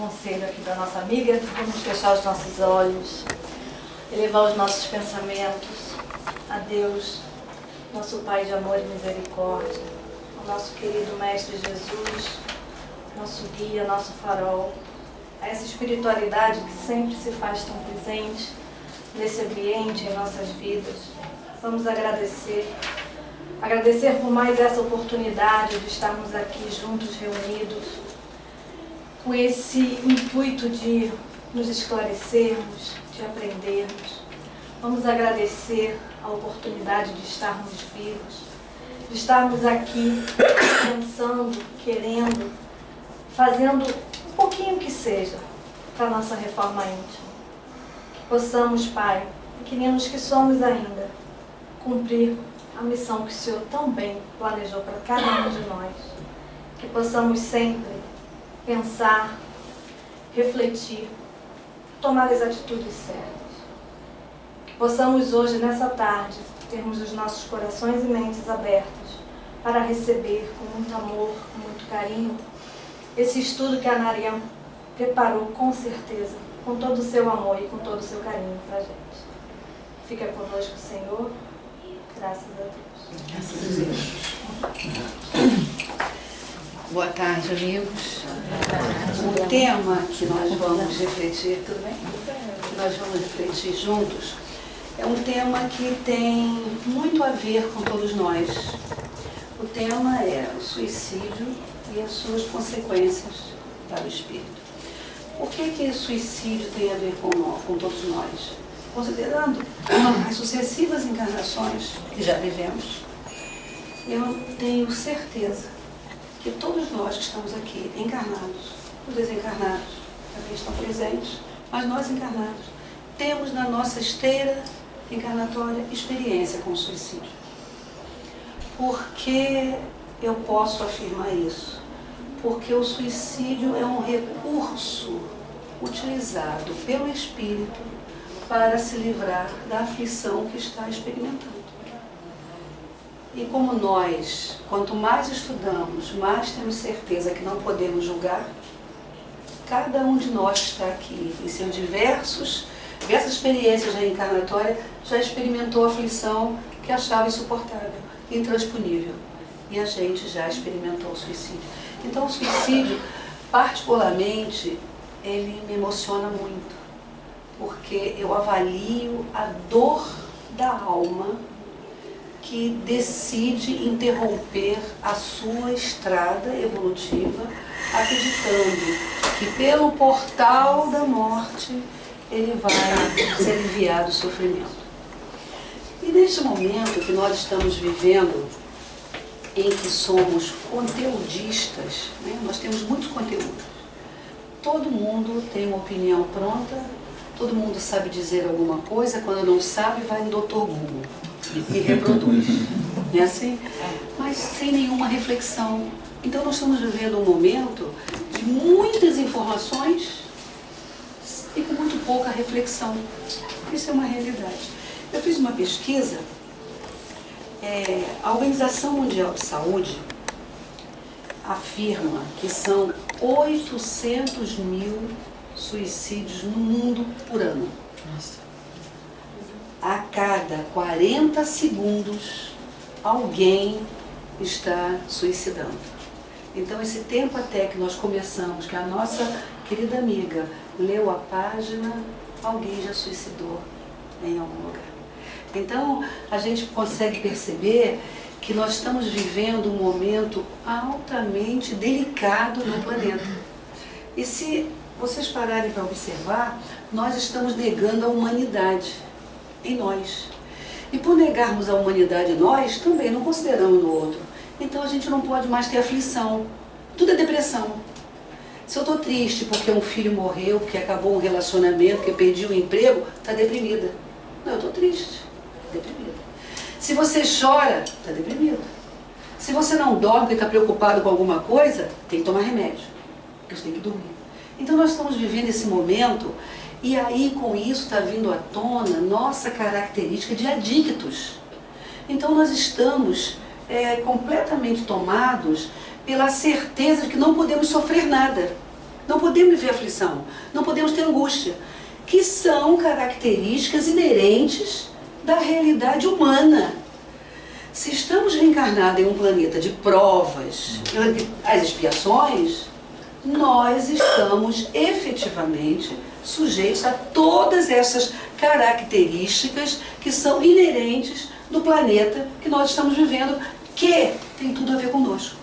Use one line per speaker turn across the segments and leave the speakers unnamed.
conselho aqui da nossa amiga. Vamos fechar os nossos olhos, elevar os nossos pensamentos a Deus, nosso Pai de amor e misericórdia, ao nosso querido Mestre Jesus, nosso guia, nosso farol, a essa espiritualidade que sempre se faz tão presente nesse ambiente, em nossas vidas. Vamos agradecer por mais essa oportunidade de estarmos aqui juntos, reunidos, com esse intuito de nos esclarecermos, de aprendermos. Vamos agradecer a oportunidade de estarmos vivos, de estarmos aqui pensando, querendo, fazendo um pouquinho que seja para a nossa reforma íntima. Que possamos, Pai, pequeninos que somos ainda, cumprir a missão que o Senhor tão bem planejou para cada um de nós. Que possamos sempre pensar, refletir, tomar as atitudes certas. Que possamos hoje, nessa tarde, termos os nossos corações e mentes abertos para receber com muito amor, com muito carinho, esse estudo que a Nariam preparou com certeza, com todo o seu amor e com todo o seu carinho para a gente. Fica conosco, Senhor. Graças a Deus.
Graças a Deus. Boa tarde, amigos. O tema que nós vamos refletir, tudo bem? Que nós vamos refletir juntos, é um tema que tem muito a ver com todos nós. O tema é o suicídio e as suas consequências para o espírito. Por que o suicídio tem a ver com todos nós? Considerando as sucessivas encarnações que já vivemos, eu tenho certeza que todos nós que estamos aqui, encarnados, os desencarnados, também estão presentes, mas nós encarnados, temos na nossa esteira encarnatória experiência com o suicídio. Por que eu posso afirmar isso? Porque o suicídio é um recurso utilizado pelo espírito para se livrar da aflição que está experimentando. E como nós, quanto mais estudamos, mais temos certeza que não podemos julgar, cada um de nós que está aqui, em seus diversas experiências reencarnatórias, já experimentou a aflição que achava insuportável, intransponível. E a gente já experimentou o suicídio. Então o suicídio, particularmente, ele me emociona muito, porque eu avalio a dor da alma que decide interromper a sua estrada evolutiva, acreditando que pelo portal da morte ele vai se aliviar do sofrimento. E neste momento que nós estamos vivendo, em que somos conteudistas, né? Nós temos muitos conteúdos. Todo mundo tem uma opinião pronta, todo mundo sabe dizer alguma coisa, quando não sabe vai no Dr. Google e reproduz. Não é assim? Mas sem nenhuma reflexão. Então nós estamos vivendo um momento de muitas informações e com muito pouca reflexão. Isso é uma realidade. Eu fiz uma pesquisa, a Organização Mundial de Saúde afirma que são 800 mil suicídios no mundo por ano.
Nossa.
A cada 40 segundos, alguém está suicidando. Então, esse tempo até que nós começamos, que a nossa querida amiga leu a página, alguém já suicidou em algum lugar. Então, a gente consegue perceber que nós estamos vivendo um momento altamente delicado no planeta. E se vocês pararem para observar, nós estamos negando a humanidade em nós. E por negarmos a humanidade em nós, também não consideramos no outro. Então a gente não pode mais ter aflição. Tudo é depressão. Se eu estou triste porque um filho morreu, porque acabou um relacionamento, porque perdi o emprego, está deprimida. Não, eu estou triste, deprimida. Se você chora, está deprimido. Se você não dorme porque está preocupado com alguma coisa, tem que tomar remédio, porque você tem que dormir. Então nós estamos vivendo esse momento, e aí com isso está vindo à tona nossa característica de adictos. Então nós estamos completamente tomados pela certeza de que não podemos sofrer nada. não podemos viver aflição, não podemos ter angústia, que são características inerentes da realidade humana. Se estamos reencarnados em um planeta de provas, as expiações, nós estamos efetivamente sujeitos a todas essas características que são inerentes do planeta que nós estamos vivendo, que tem tudo a ver conosco.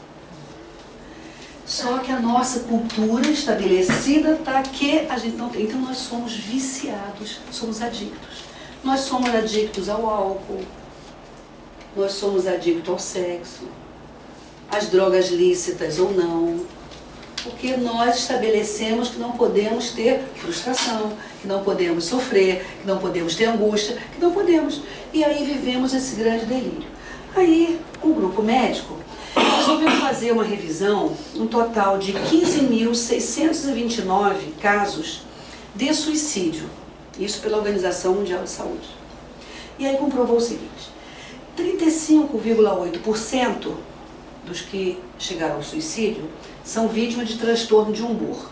Só que a nossa cultura estabelecida está que a gente não tem. Então nós somos viciados, somos adictos. Nós somos adictos ao álcool, nós somos adictos ao sexo, às drogas lícitas ou não, porque nós estabelecemos que não podemos ter frustração, que não podemos sofrer, que não podemos ter angústia, que não podemos. E aí vivemos esse grande delírio. Aí um grupo médico resolveu fazer uma revisão, um total de 15.629 casos de suicídio, isso pela Organização Mundial de Saúde. E aí comprovou o seguinte: 35,8% dos que chegaram ao suicídio são vítimas de transtorno de humor.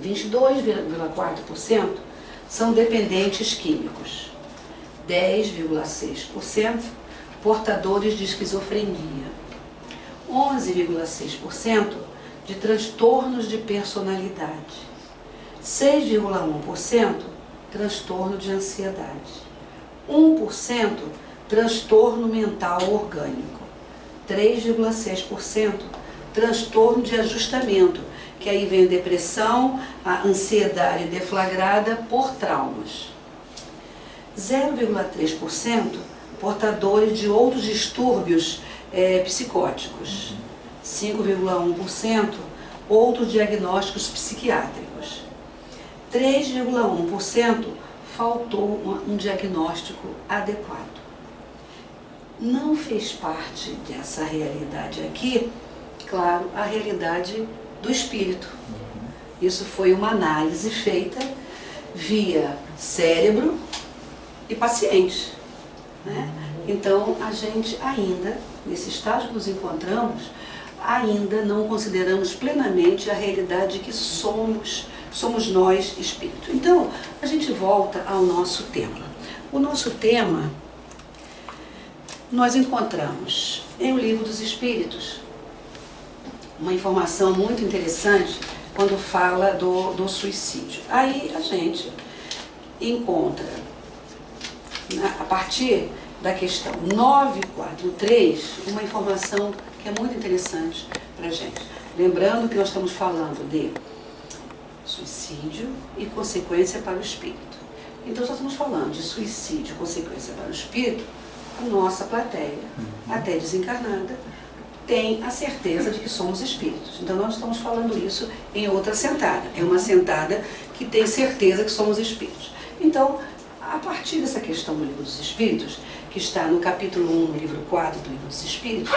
22,4% são dependentes químicos. 10,6% portadores de esquizofrenia. 11,6% de transtornos de personalidade. 6,1% transtorno de ansiedade. 1% transtorno mental orgânico. 3,6% transtorno de ajustamento, que aí vem a depressão, a ansiedade deflagrada por traumas. 0,3% portadores de outros distúrbios psicóticos. 5,1% outros diagnósticos psiquiátricos. 3,1% faltou um diagnóstico adequado. Não fez parte dessa realidade aqui, claro, a realidade do espírito. Isso foi uma análise feita via cérebro e paciente, né? Então, a gente ainda, nesse estágio que nos encontramos, ainda não consideramos plenamente a realidade que somos nós, espírito. Então, a gente volta ao nosso tema. O nosso tema nós encontramos em O Livro dos Espíritos uma informação muito interessante quando fala do suicídio. Aí a gente encontra, a partir da questão 943, uma informação que é muito interessante para a gente. Lembrando que nós estamos falando de suicídio e consequência para o espírito. Então, nós estamos falando de suicídio e consequência para o espírito, a nossa plateia, até desencarnada, tem a certeza de que somos espíritos. Então, nós estamos falando isso em outra sentada. É uma sentada que tem certeza que somos espíritos. Então, a partir dessa questão do Livro dos Espíritos, que está no capítulo 1, no livro 4 do Livro dos Espíritos,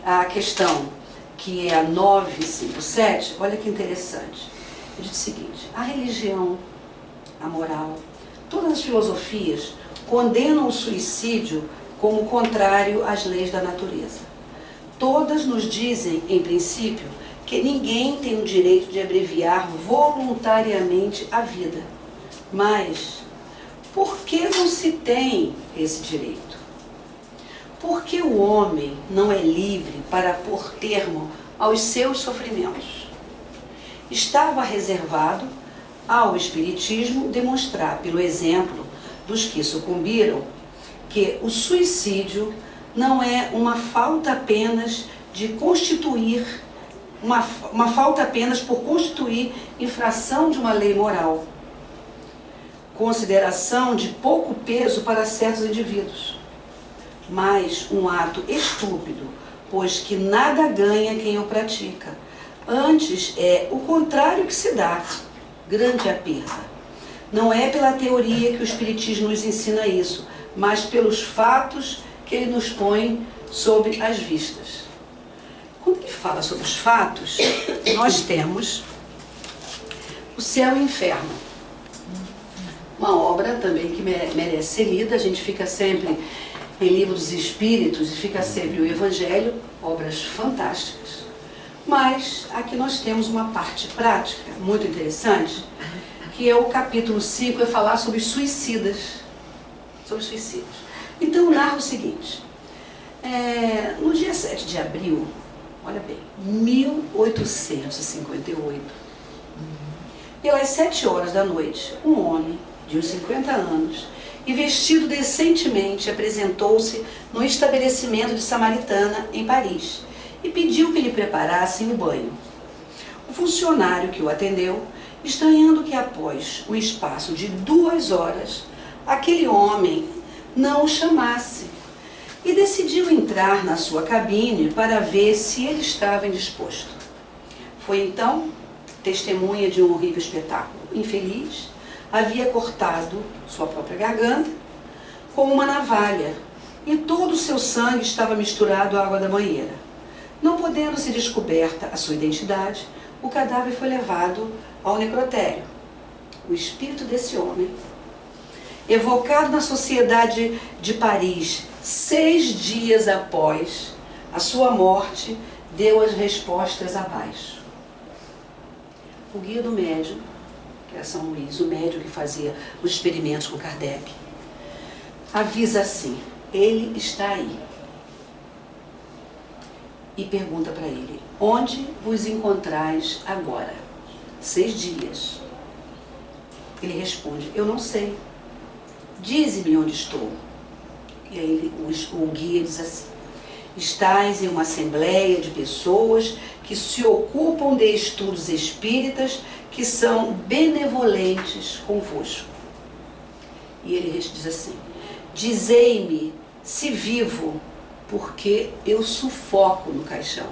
a questão que é a 957, olha que interessante. Ele diz o seguinte: a religião, a moral, todas as filosofias condenam o suicídio como contrário às leis da natureza. Todas nos dizem, em princípio, que ninguém tem o direito de abreviar voluntariamente a vida. Mas, por que não se tem esse direito? Por que o homem não é livre para pôr termo aos seus sofrimentos? Estava reservado ao Espiritismo demonstrar, pelo exemplo dos que sucumbiram, que o suicídio não é uma falta apenas de constituir, uma falta apenas por constituir infração de uma lei moral, consideração de pouco peso para certos indivíduos, mas um ato estúpido, pois que nada ganha quem o pratica. Antes é o contrário que se dá, grande a perda. Não é pela teoria que o Espiritismo nos ensina isso, mas pelos fatos que ele nos põe sobre as vistas. Quando ele fala sobre os fatos, nós temos O Céu e o Inferno. Uma obra também que merece ser lida. A gente fica sempre em Livro dos Espíritos e fica sempre o Evangelho, obras fantásticas. Mas aqui nós temos uma parte prática muito interessante, que é o capítulo 5, é falar sobre suicidas. Sobre suicídios. Então narra o seguinte, no dia 7 de abril, olha bem, 1858, pelas 7 horas da noite, um homem de uns 50 anos e vestido decentemente apresentou-se no estabelecimento de Samaritana, em Paris, e pediu que lhe preparassem o banho. O funcionário que o atendeu, estranhando que após um espaço de 2 horas, aquele homem não o chamasse, e decidiu entrar na sua cabine para ver se ele estava indisposto. Foi então testemunha de um horrível espetáculo. Infeliz, havia cortado sua própria garganta com uma navalha, e todo o seu sangue estava misturado à água da banheira. Não podendo ser descoberta a sua identidade, o cadáver foi levado ao necrotério. O espírito desse homem, evocado na Sociedade de Paris 6 dias após a sua morte, deu as respostas abaixo. O guia do médium, que era São Luís, o médium que fazia os experimentos com Kardec, avisa assim: ele está aí. E pergunta para ele: onde vos encontrais agora? 6 dias. Ele responde: eu não sei. Dize-me onde estou. E aí o guia diz assim: estais em uma assembleia de pessoas que se ocupam de estudos espíritas que são benevolentes convosco. E ele diz assim: dizei-me se vivo, porque eu sufoco no caixão.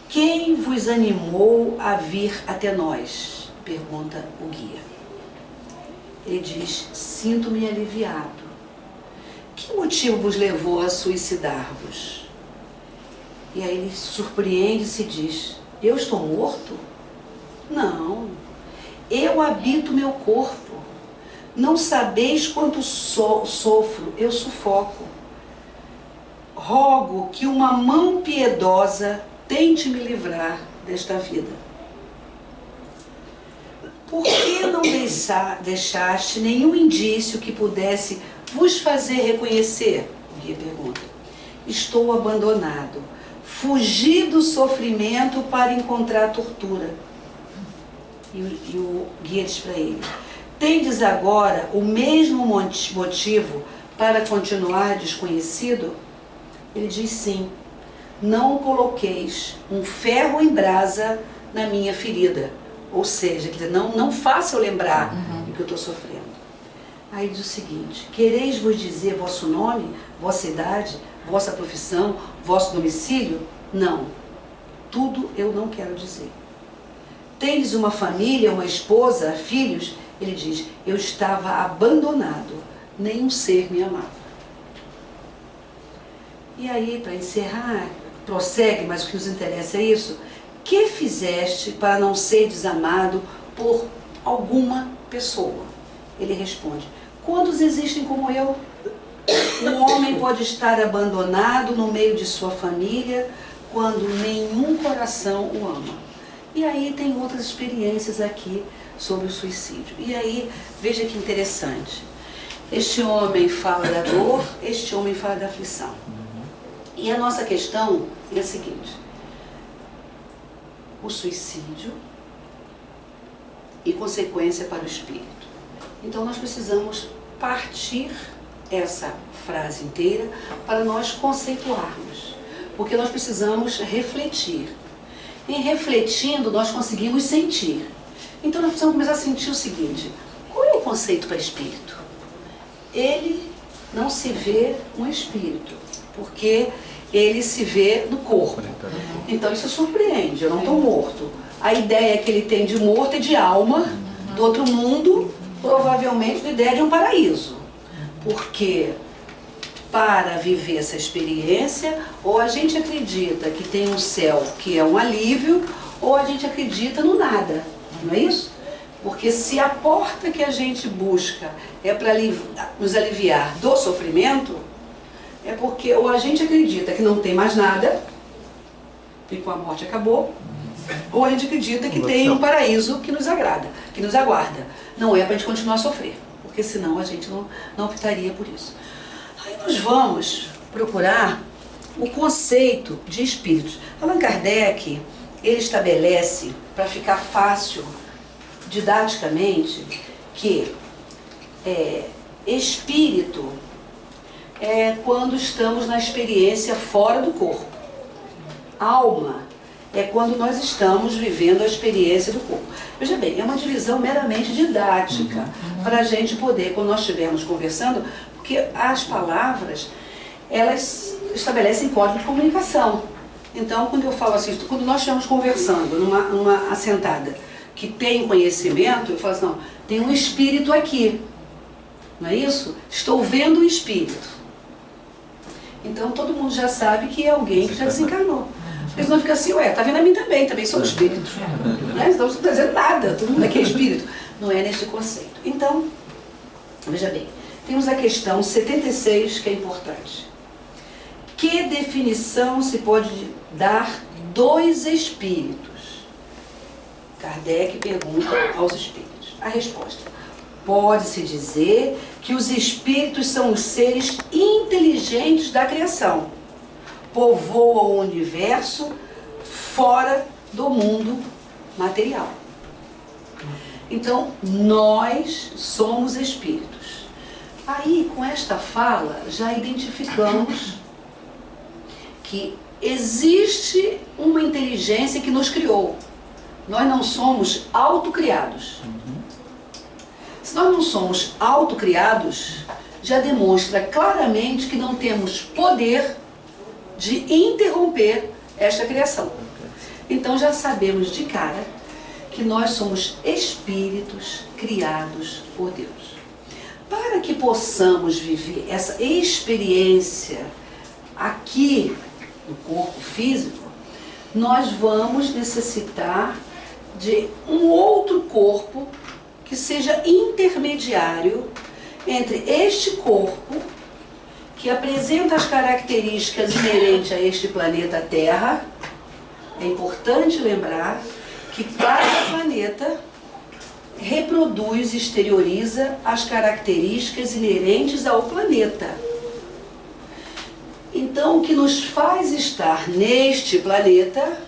Quem vos animou a vir até nós? Pergunta o guia. Ele diz: sinto-me aliviado. Que motivo vos levou a suicidar-vos? E aí ele surpreende-se e diz: eu estou morto? Não, eu habito meu corpo. Não sabeis quanto sofro, eu sufoco. Rogo que uma mão piedosa tente me livrar desta vida. Por que não deixaste nenhum indício que pudesse vos fazer reconhecer? O guia pergunta. Estou abandonado. Fugi do sofrimento para encontrar tortura. E o guia diz para ele: tendes agora o mesmo motivo para continuar desconhecido? Ele diz: sim. Não coloqueis um ferro em brasa na minha ferida. Ou seja, quer dizer, não faça eu lembrar do que eu estou sofrendo. Aí diz o seguinte: quereis vos dizer vosso nome, vossa idade, vossa profissão, vosso domicílio? Não. Tudo eu não quero dizer. Tendes uma família, uma esposa, filhos? Ele diz: eu estava abandonado, nenhum ser me amava. E aí, para encerrar, prossegue, mas o que nos interessa é isso: que fizeste para não ser desamado por alguma pessoa? Ele responde: quantos existem como eu? Um homem pode estar abandonado no meio de sua família quando nenhum coração o ama. E aí tem outras experiências aqui sobre o suicídio. E aí, veja que interessante. Este homem fala da dor, este homem fala da aflição. E a nossa questão é a seguinte: o suicídio e consequência para o espírito. Então nós precisamos partir essa frase inteira para nós conceituarmos, porque nós precisamos refletir. Em refletindo nós conseguimos sentir. Então nós precisamos começar a sentir o seguinte: qual é o conceito para espírito? Ele não se vê um espírito, porque ele se vê no corpo. Então isso surpreende, eu não estou morto. A ideia que ele tem de morto é de alma, do outro mundo, provavelmente da ideia de um paraíso. Porque para viver essa experiência, ou a gente acredita que tem um céu que é um alívio, ou a gente acredita no nada, não é isso? Porque se a porta que a gente busca é para nos aliviar do sofrimento, é porque ou a gente acredita que não tem mais nada, e com a morte acabou, ou a gente acredita que tem um paraíso que nos agrada, que nos aguarda. Não é para a gente continuar a sofrer, porque senão a gente não optaria por isso. Aí nós vamos procurar o conceito de espíritos. Allan Kardec, ele estabelece, para ficar fácil didaticamente, que espírito é quando estamos na experiência fora do corpo. Alma é quando nós estamos vivendo a experiência do corpo. Veja bem, é uma divisão meramente didática, para a gente poder, quando nós estivermos conversando, porque as palavras, elas estabelecem código de comunicação. Então, quando eu falo assim, quando nós estivermos conversando numa assentada que tem conhecimento, eu falo assim, não, tem um espírito aqui, não é isso? Estou vendo um espírito. Então todo mundo já sabe que é alguém que já desencarnou. Porque senão fica assim, ué, tá vendo a mim também sou espírito. Né? Então não estou dizendo nada, todo mundo aqui é espírito. Não é neste conceito. Então, veja bem, temos a questão 76 que é importante. Que definição se pode dar dos espíritos? Kardec pergunta aos espíritos. A resposta: pode-se dizer que os espíritos são os seres inteligentes da criação. Povoam o universo fora do mundo material. Então, nós somos espíritos. Aí, com esta fala, já identificamos que existe uma inteligência que nos criou. Nós não somos autocriados. Se nós não somos autocriados, já demonstra claramente que não temos poder de interromper esta criação. Então já sabemos de cara que nós somos espíritos criados por Deus. Para que possamos viver essa experiência aqui no corpo físico, nós vamos necessitar de um outro corpo que seja intermediário entre este corpo, que apresenta as características inerentes a este planeta Terra. É importante lembrar que cada planeta reproduz e exterioriza as características inerentes ao planeta. Então, o que nos faz estar neste planeta,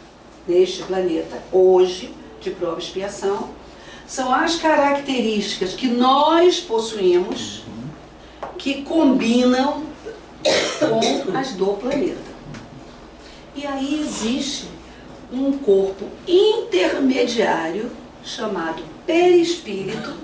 hoje, de prova e expiação, são as características que nós possuímos, que combinam com as do planeta. E aí existe um corpo intermediário, chamado perispírito,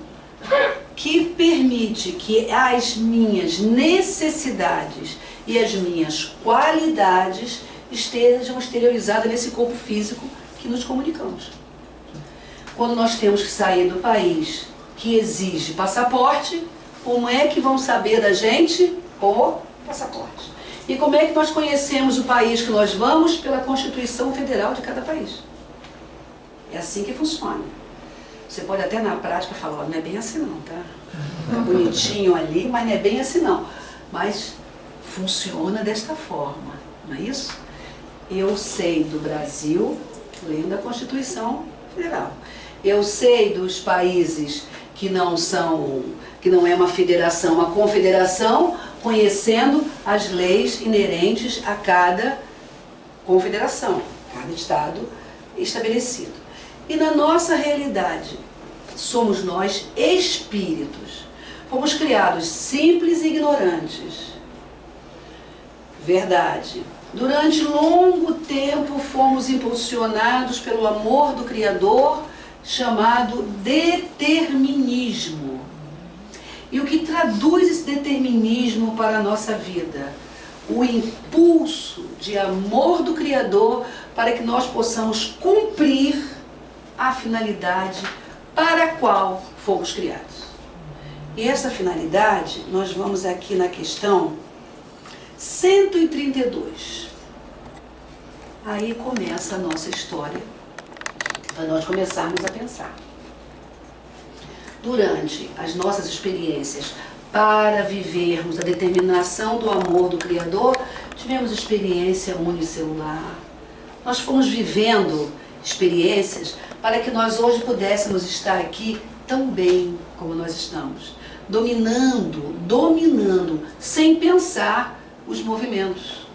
que permite que as minhas necessidades e as minhas qualidades estejam exteriorizadas nesse corpo físico que nos comunicamos. Quando nós temos que sair do país que exige passaporte, como é que vão saber da gente? O passaporte. E como é que nós conhecemos o país que nós vamos? Pela Constituição Federal de cada país. É assim que funciona. Você pode até na prática falar, não é bem assim não, tá? Tá bonitinho ali, mas não é bem assim não. Mas funciona desta forma, não é isso? Eu sei do Brasil, lendo a Constituição Federal. Eu sei dos países que não é uma federação, uma confederação, conhecendo as leis inerentes a cada confederação, cada estado estabelecido. E na nossa realidade, somos nós espíritos. Fomos criados simples e ignorantes. Verdade. Durante longo tempo fomos impulsionados pelo amor do Criador, chamado determinismo. E o que traduz esse determinismo para a nossa vida? O impulso de amor do Criador para que nós possamos cumprir a finalidade para a qual fomos criados. E essa finalidade, nós vamos aqui na questão 132. Aí começa a nossa história, para nós começarmos a pensar. Durante as nossas experiências para vivermos a determinação do amor do Criador, tivemos experiência unicelular, nós fomos vivendo experiências para que nós hoje pudéssemos estar aqui tão bem como nós estamos, dominando, sem pensar os movimentos.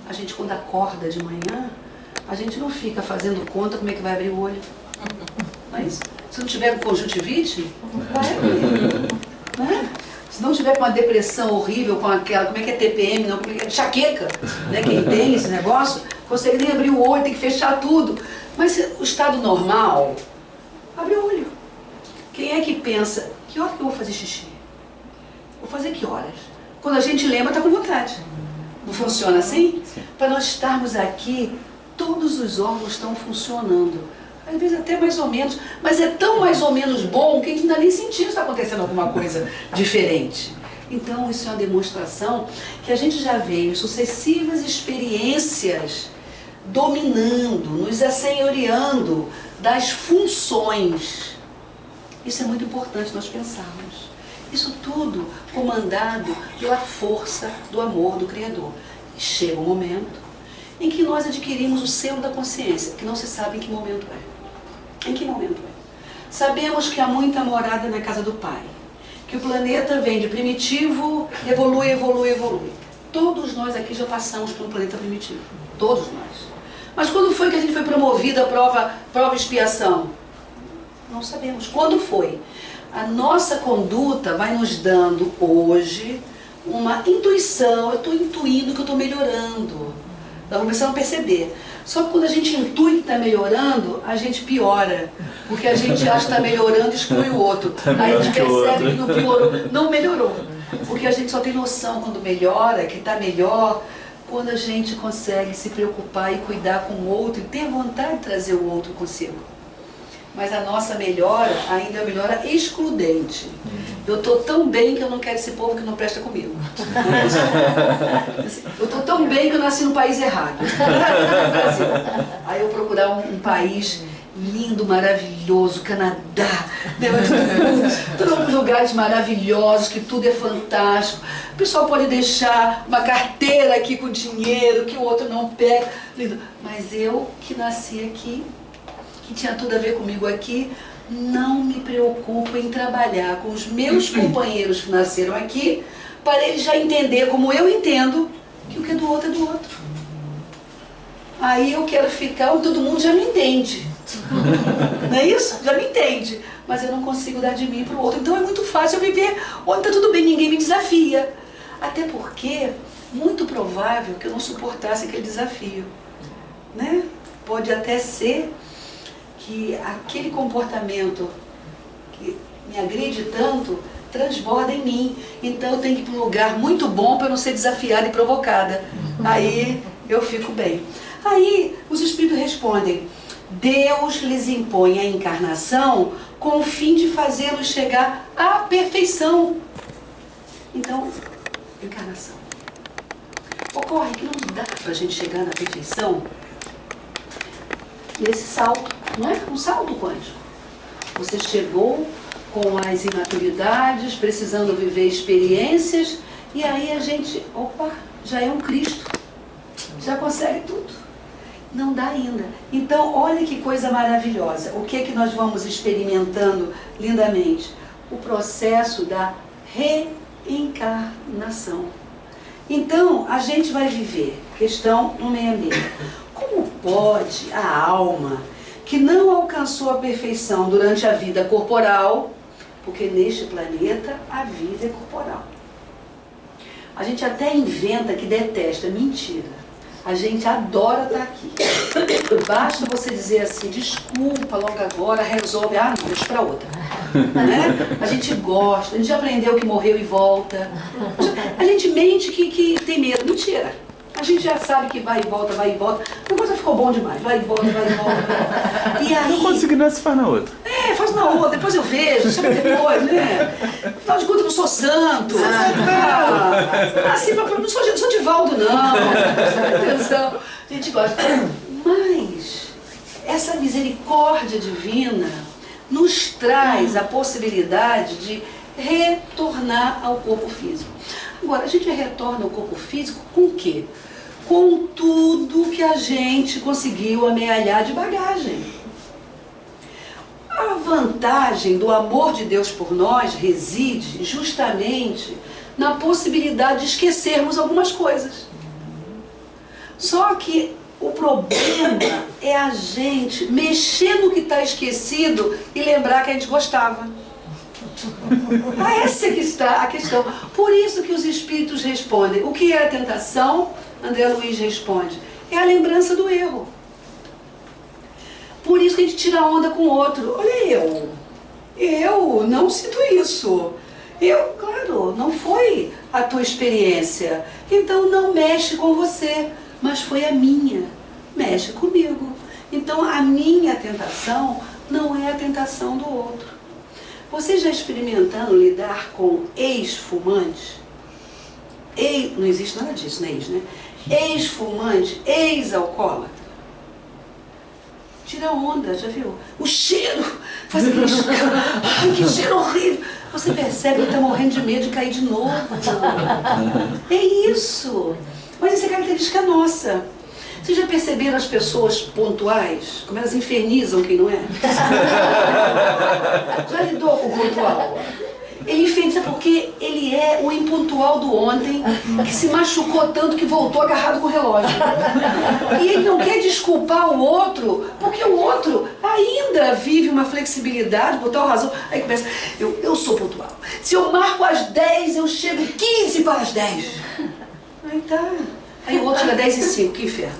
A gente, quando acorda de manhã, a gente não fica fazendo conta como é que vai abrir o olho. Não é isso? Se não tiver com conjuntivite, vai abrir. Não é? Se não tiver com uma depressão horrível, com aquela, como é que é TPM, não, como é que é? Enxaqueca, né? Quem tem esse negócio, consegue nem abrir o olho, tem que fechar tudo. Mas o estado normal, abre o olho. Quem é que pensa, que hora que eu vou fazer xixi? Vou fazer que horas? Quando a gente lembra, está com vontade. Não funciona assim? Para nós estarmos aqui, todos os órgãos estão funcionando. Às vezes até mais ou menos, mas é tão mais ou menos bom que a gente ainda nem sentiu se está acontecendo alguma coisa diferente. Então isso é uma demonstração que a gente já veio sucessivas experiências dominando, nos assenhoreando das funções. Isso é muito importante nós pensarmos. Isso tudo comandado pela força do amor do Criador. E chega um momento em que nós adquirimos o selo da consciência, que não se sabe em que momento é. Em que momento é? Sabemos que há muita morada na casa do Pai, que o planeta vem de primitivo, evolui. Todos nós aqui já passamos por um planeta primitivo, todos nós. Mas quando foi que a gente foi promovido a prova e expiação? Não sabemos. Quando foi? A nossa conduta vai nos dando hoje uma intuição. Eu estou intuindo que eu estou melhorando. Nós começamos a perceber. Só que quando a gente intui que está melhorando, a gente piora. Porque a gente acha que está melhorando e exclui o outro. Aí a gente percebe que não piorou, não melhorou. Porque a gente só tem noção quando melhora, que está melhor, quando a gente consegue se preocupar e cuidar com o outro e ter vontade de trazer o outro consigo. Mas a nossa melhora ainda é uma melhora excludente. Eu estou tão bem que eu não quero esse povo que não presta comigo. Eu estou tão bem que eu nasci no país errado. Aí eu procurar um país lindo, maravilhoso, Canadá, todos lugares maravilhosos, que tudo é fantástico. O pessoal pode deixar uma carteira aqui com dinheiro, que o outro não pega. Lindo. Mas eu que nasci aqui, que tinha tudo a ver comigo aqui, não me preocupo em trabalhar com os meus companheiros que nasceram aqui, para eles já entender, como eu entendo, que o que é do outro é do outro. Aí eu quero ficar onde todo mundo já me entende. Não é isso? Já me entende. Mas eu não consigo dar de mim para o outro. Então é muito fácil eu viver onde está tudo bem, ninguém me desafia. Até porque, muito provável que eu não suportasse aquele desafio. Né? Pode até ser que aquele comportamento que me agride tanto transborda em mim. Então eu tenho que ir para um lugar muito bom para não ser desafiada e provocada. Aí eu fico bem. Aí os espíritos respondem: Deus lhes impõe a encarnação com o fim de fazê-los chegar à perfeição. Então, encarnação. Ocorre que não dá para a gente chegar na perfeição nesse salto, não é? Um salto quântico. Você chegou com as imaturidades, precisando viver experiências, e aí a gente, opa, já é um Cristo, já consegue tudo. Não dá ainda. Então, olha que coisa maravilhosa. O que é que nós vamos experimentando lindamente? O processo da reencarnação. Então, a gente vai viver, questão 166. Como pode a alma que não alcançou a perfeição durante a vida corporal, porque neste planeta a vida é corporal. A gente até inventa que detesta, mentira. A gente adora estar aqui. Basta você dizer assim, desculpa, logo agora, resolve, não, deixa pra outra. Né? A gente gosta, a gente já aprendeu que morreu e volta. A gente mente que tem medo, mentira. A gente já sabe que vai e volta, vai e volta. A coisa ficou bom demais, vai e volta, vai e volta. E aí,
não consegui nessa, faz na outra.
Faz na outra, depois eu vejo, chama depois, né? Afinal de contas, eu não sou santo. Assim, não sou Divaldo, não. Atenção, a gente gosta. Mas essa misericórdia divina nos traz a possibilidade de retornar ao corpo físico. Agora, a gente retorna ao corpo físico com o quê? com tudo que a gente conseguiu amealhar de bagagem. A vantagem do amor de Deus por nós reside justamente na possibilidade de esquecermos algumas coisas. Só que o problema é a gente mexer no que está esquecido e lembrar que a gente gostava. Essa é que está a questão. Por isso que os espíritos respondem. O que é a tentação? André Luiz responde. É a lembrança do erro. Por isso que a gente tira onda com o outro. Olha, eu não sinto isso. Claro, não foi a tua experiência. Então não mexe com você. Mas foi a minha. Mexe comigo. Então a minha tentação não é a tentação do outro. Vocês já experimentaram lidar com ex-fumantes? Não existe nada disso, não é isso, né? Ex-fumante, ex-alcoólatra. Tira onda, já viu? O cheiro, faz aquele cheiro. Ai, que cheiro horrível. Você percebe que está morrendo de medo de cair de novo. É isso. Mas isso é característica nossa. Vocês já perceberam as pessoas pontuais? Como elas infernizam quem não é? Já lidou com o pontual? Ele inferniza porque ele é o impontual do ontem, que se machucou tanto que voltou agarrado com o relógio. E ele não quer desculpar o outro, porque o outro ainda vive uma flexibilidade, botar o razão. Aí começa, eu sou pontual. Se eu marco às 10, eu chego 15 para as 10. Aí tá. Aí o outro chega 10 e 5, que inferno.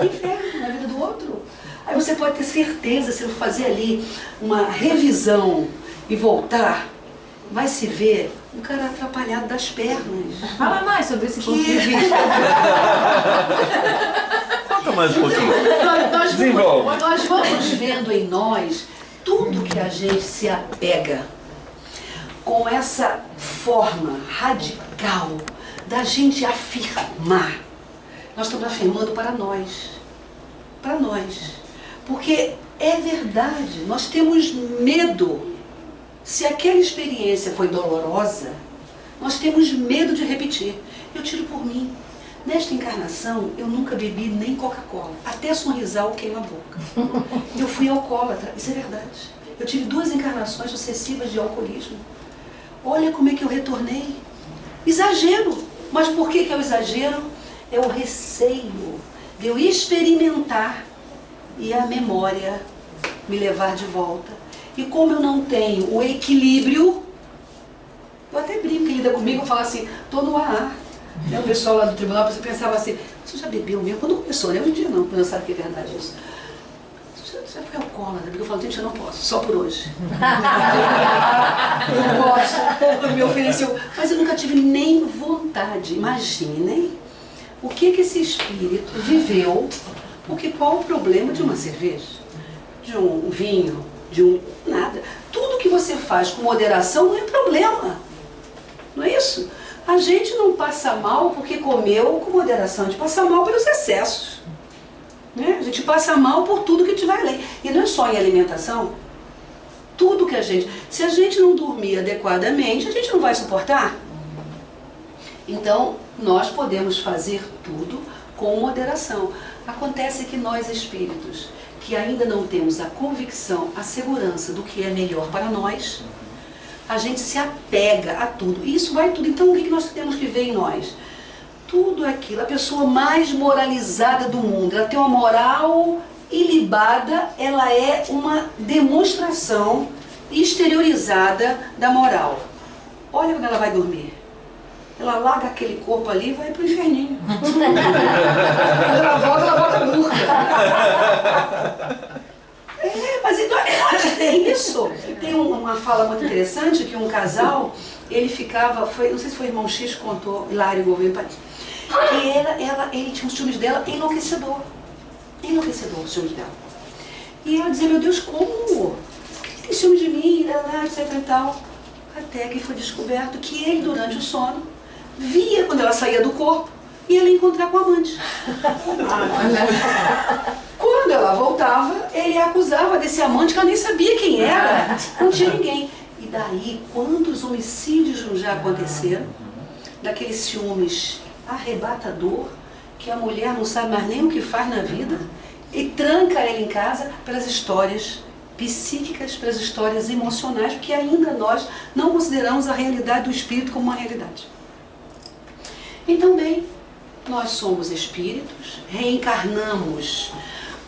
Que inferno na vida do outro. Aí você pode ter certeza, se eu fazer ali uma revisão e voltar, vai se ver um cara atrapalhado das pernas.
Fala mais sobre esse ponto de vista.
Conta mais um pouquinho.
Nós vamos vendo em nós tudo que a gente se apega com essa forma radical da gente afirmar. Nós estamos afirmando para nós. Para nós. Porque é verdade, nós temos medo. Se aquela experiência foi dolorosa, nós temos medo de repetir. Eu tiro por mim. Nesta encarnação, eu nunca bebi nem Coca-Cola. Até Sonrisal queima a boca. Eu fui alcoólatra, isso é verdade. Eu tive 2 encarnações sucessivas de alcoolismo. Olha como é que eu retornei. Exagero. Mas por que é o exagero? É o receio de eu experimentar e a memória me levar de volta. E como eu não tenho o equilíbrio, eu até brinco, que lida comigo, eu falo assim, tô no ar. O pessoal lá do tribunal, você pensava assim, você já bebeu mesmo? Quando começou, né? Hoje em dia não, quando eu sabe que é verdade isso. Você já foi alcoólatra? Porque eu falo, gente, eu não posso, só por hoje. Eu não posso, quando me ofereceu. Mas eu nunca tive nem vontade. Imaginem o que esse espírito viveu, porque qual o problema de uma cerveja? De um vinho? Nada. Tudo que você faz com moderação não é problema. Não é isso? A gente não passa mal porque comeu com moderação. A gente passa mal pelos excessos. Né? A gente passa mal por tudo que te vai além. E não é só em alimentação. Tudo que a gente... Se a gente não dormir adequadamente, a gente não vai suportar. Então, nós podemos fazer tudo com moderação. Acontece que nós, espíritos, que ainda não temos a convicção, a segurança do que é melhor para nós, a gente se apega a tudo. E isso vai tudo. Então, o que nós temos que ver em nós? Tudo aquilo. A pessoa mais moralizada do mundo, ela tem uma moral ilibada, ela é uma demonstração exteriorizada da moral. Olha quando ela vai dormir. Ela larga aquele corpo ali e vai pro inferninho. Quando ela volta burra. Mas então é isso. Tem uma fala muito interessante que um casal, ele ficava, não sei se foi o irmão X que contou, Hilário Gouveia Paris, que ele tinha os ciúmes dela enlouquecedor. Enlouquecedor os ciúmes dela. E ela dizia, meu Deus, como? Por que tem ciúmes de mim? Etc e tal. Até que foi descoberto que ele, durante o sono, via quando ela saía do corpo e ela ia encontrar com o amante. Quando ela voltava, ele a acusava desse amante que ela nem sabia quem era, não tinha ninguém. E daí, quantos homicídios já aconteceram, daqueles ciúmes arrebatador, que a mulher não sabe mais nem o que faz na vida e tranca ela em casa pelas histórias psíquicas, pelas histórias emocionais, porque ainda nós não consideramos a realidade do espírito como uma realidade. Então, bem, nós somos espíritos, reencarnamos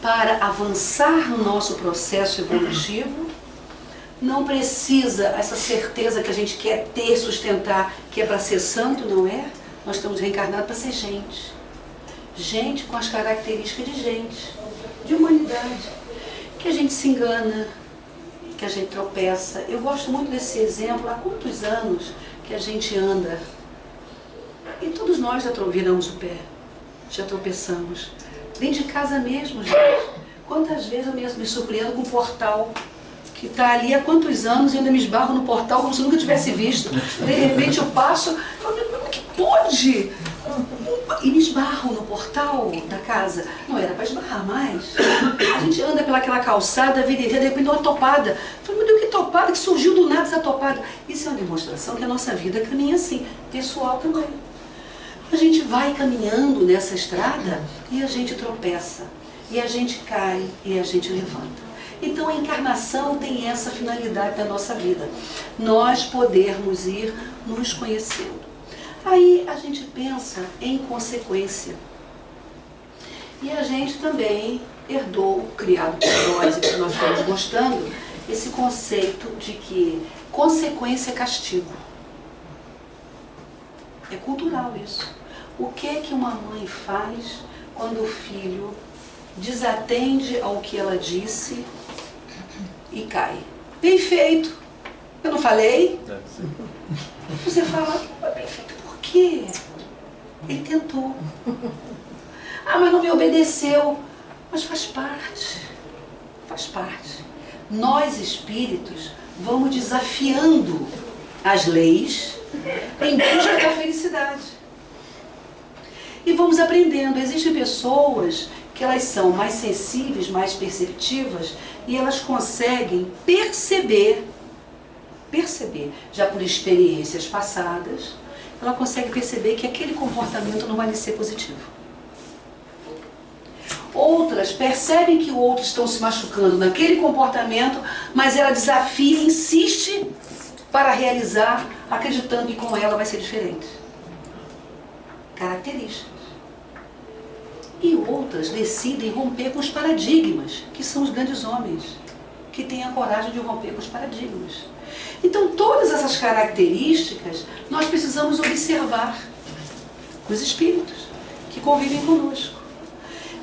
para avançar no nosso processo evolutivo. Não precisa essa certeza que a gente quer ter, sustentar, que é para ser santo, não é? Nós estamos reencarnados para ser gente. Gente com as características de gente, de humanidade. Que a gente se engana, que a gente tropeça. Eu gosto muito desse exemplo. Há quantos anos que a gente anda? E todos nós já viramos o pé, já tropeçamos. Dentro de casa mesmo, gente. Quantas vezes eu mesmo me surpreendo com um portal que está ali há quantos anos e ainda me esbarro no portal como se eu nunca tivesse visto. De repente eu passo, como que pode? E me esbarro no portal da casa. Não era para esbarrar mais. A gente anda pelaquela calçada a vida inteira, de repente uma topada. Eu falei, meu Deus, que topada, que surgiu do nada essa topada. Isso é uma demonstração que a nossa vida caminha assim, pessoal também. A gente vai caminhando nessa estrada e a gente tropeça, e a gente cai, e a gente levanta. Então a encarnação tem essa finalidade da nossa vida, nós podermos ir nos conhecendo. Aí a gente pensa em consequência. E a gente também herdou, criado por nós e que nós estamos gostando, esse conceito de que consequência é castigo. É cultural isso. O que é que uma mãe faz quando o filho desatende ao que ela disse e cai? Bem feito. Eu não falei? Você fala, bem feito por quê? Ele tentou. Ah, mas não me obedeceu. Mas faz parte. Faz parte. Nós, espíritos, vamos desafiando as leis em busca da felicidade. E vamos aprendendo. Existem pessoas que elas são mais sensíveis, mais perceptivas, e elas conseguem perceber, já por experiências passadas, ela consegue perceber que aquele comportamento não vai lhe ser positivo. Outras percebem que outros estão se machucando naquele comportamento, mas ela desafia, insiste para realizar, acreditando que com ela vai ser diferente. Características. E outras decidem romper com os paradigmas, que são os grandes homens, que têm a coragem de romper com os paradigmas. Então, todas essas características nós precisamos observar os espíritos que convivem conosco.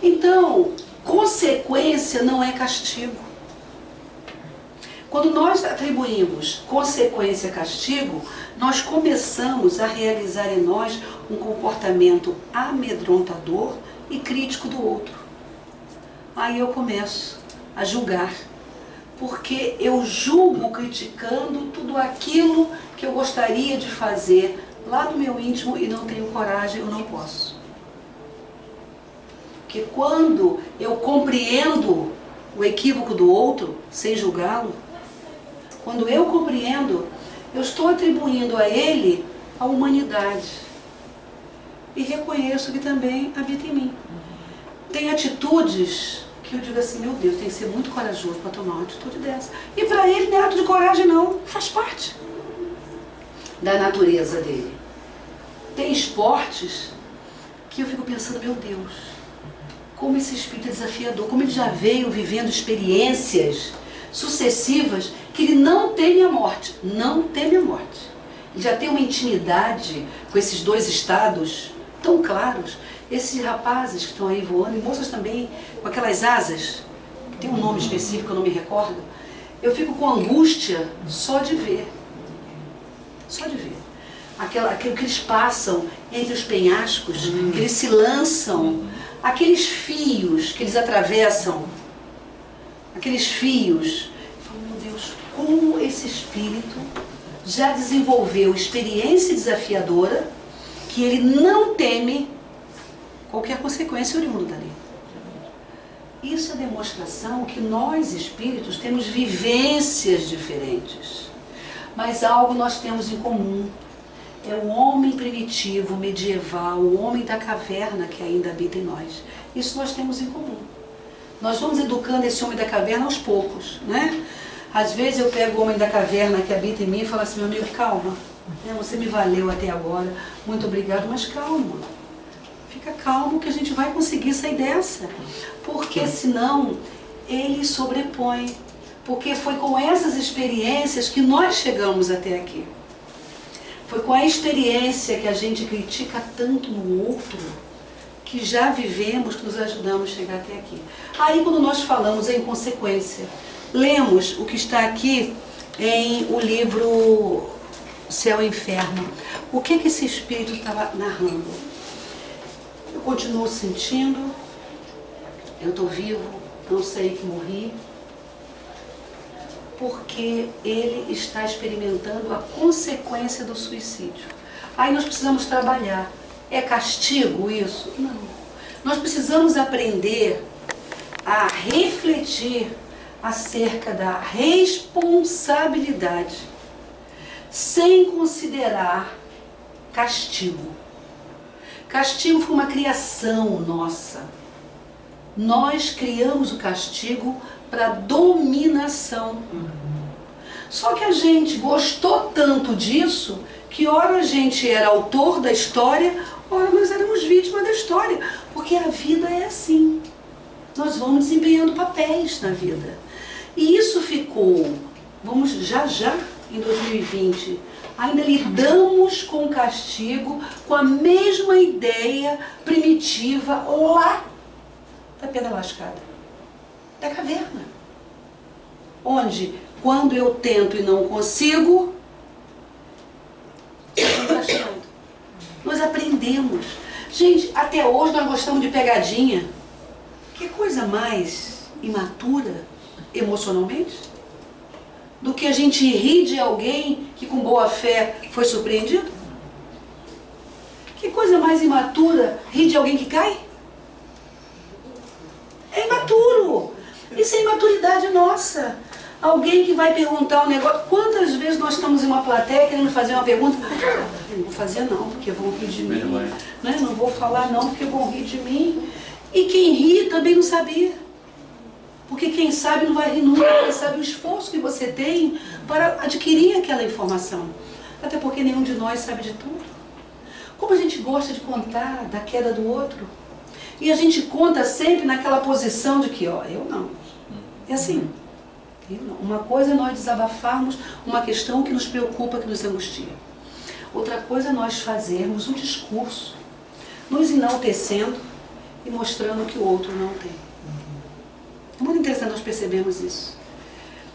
Então, consequência não é castigo. Quando nós atribuímos consequência a castigo, nós começamos a realizar em nós um comportamento amedrontador e crítico do outro. Aí eu começo a julgar, porque eu julgo criticando tudo aquilo que eu gostaria de fazer lá no meu íntimo e não tenho coragem, eu não posso. Porque quando eu compreendo o equívoco do outro, sem julgá-lo, quando eu compreendo, eu estou atribuindo a ele a humanidade. E reconheço que também habita em mim. Tem atitudes que eu digo assim, meu Deus, tem que ser muito corajoso para tomar uma atitude dessa. E para ele não é ato de coragem não, faz parte da natureza dele. Tem esportes que eu fico pensando, meu Deus, como esse espírito é desafiador, como ele já veio vivendo experiências sucessivas que ele não teme a morte, não teme a morte. Ele já tem uma intimidade com esses dois estados tão claros. Esses rapazes que estão aí voando, e moças também com aquelas asas, que tem um nome específico que eu não me recordo, eu fico com angústia só de ver. Só de ver. Aquilo que eles passam entre os penhascos, que eles se lançam, aqueles fios que eles atravessam, aqueles fios. Eu falo, meu Deus, como esse espírito já desenvolveu experiência desafiadora, que ele não teme qualquer consequência oriunda dali. Isso é demonstração que nós, espíritos, temos vivências diferentes, mas algo nós temos em comum, É o homem primitivo, medieval, o homem da caverna que ainda habita em nós. Isso nós temos em comum. Nós vamos educando esse homem da caverna aos poucos, né? Às vezes eu pego o homem da caverna que habita em mim e falo assim, meu amigo, calma. Você me valeu até agora, muito obrigado, mas calma. Fica calmo que a gente vai conseguir sair dessa. Porque senão ele sobrepõe. Porque foi com essas experiências que nós chegamos até aqui. Foi com a experiência que a gente critica tanto no outro, que já vivemos, que nos ajudamos a chegar até aqui. Aí quando nós falamos em consequência, lemos o que está aqui em o livro Céu e Inferno. O que esse espírito estava narrando? Eu continuo sentindo, eu estou vivo, não sei que morri, porque ele está experimentando a consequência do suicídio. Aí nós precisamos trabalhar. É castigo isso? Não. Nós precisamos aprender a refletir acerca da responsabilidade, sem considerar castigo. Castigo foi uma criação nossa. Nós criamos o castigo para dominação. Só que a gente gostou tanto disso que ora a gente era autor da história, ora nós éramos vítimas da história. Porque a vida é assim. Nós vamos desempenhando papéis na vida. E isso ficou, vamos já em 2020, ainda lidamos com o castigo com a mesma ideia primitiva lá da Pedra Lascada, da caverna. Onde, quando eu tento e não consigo, eu estou castigado. Nós aprendemos. Gente, até hoje nós gostamos de pegadinha. Que coisa mais imatura, emocionalmente, do que a gente rir de alguém que com boa fé foi surpreendido? Que coisa mais imatura rir de alguém que cai? É imaturo. Isso é imaturidade nossa. Alguém que vai perguntar um negócio. Quantas vezes nós estamos em uma plateia querendo fazer uma pergunta? Não vou fazer não, porque vão rir de mim. Né? Não vou falar não, porque vão rir de mim. E quem ri também não sabia. Porque quem sabe não vai rir nunca. Quem sabe o esforço que você tem para adquirir aquela informação. Até porque nenhum de nós sabe de tudo. Como a gente gosta de contar da queda do outro. E a gente conta sempre naquela posição de que, ó, eu não. É assim. Uma coisa é nós desabafarmos uma questão que nos preocupa, que nos angustia. Outra coisa é nós fazermos um discurso, nos enaltecendo e mostrando que o outro não tem. É muito interessante nós percebermos isso.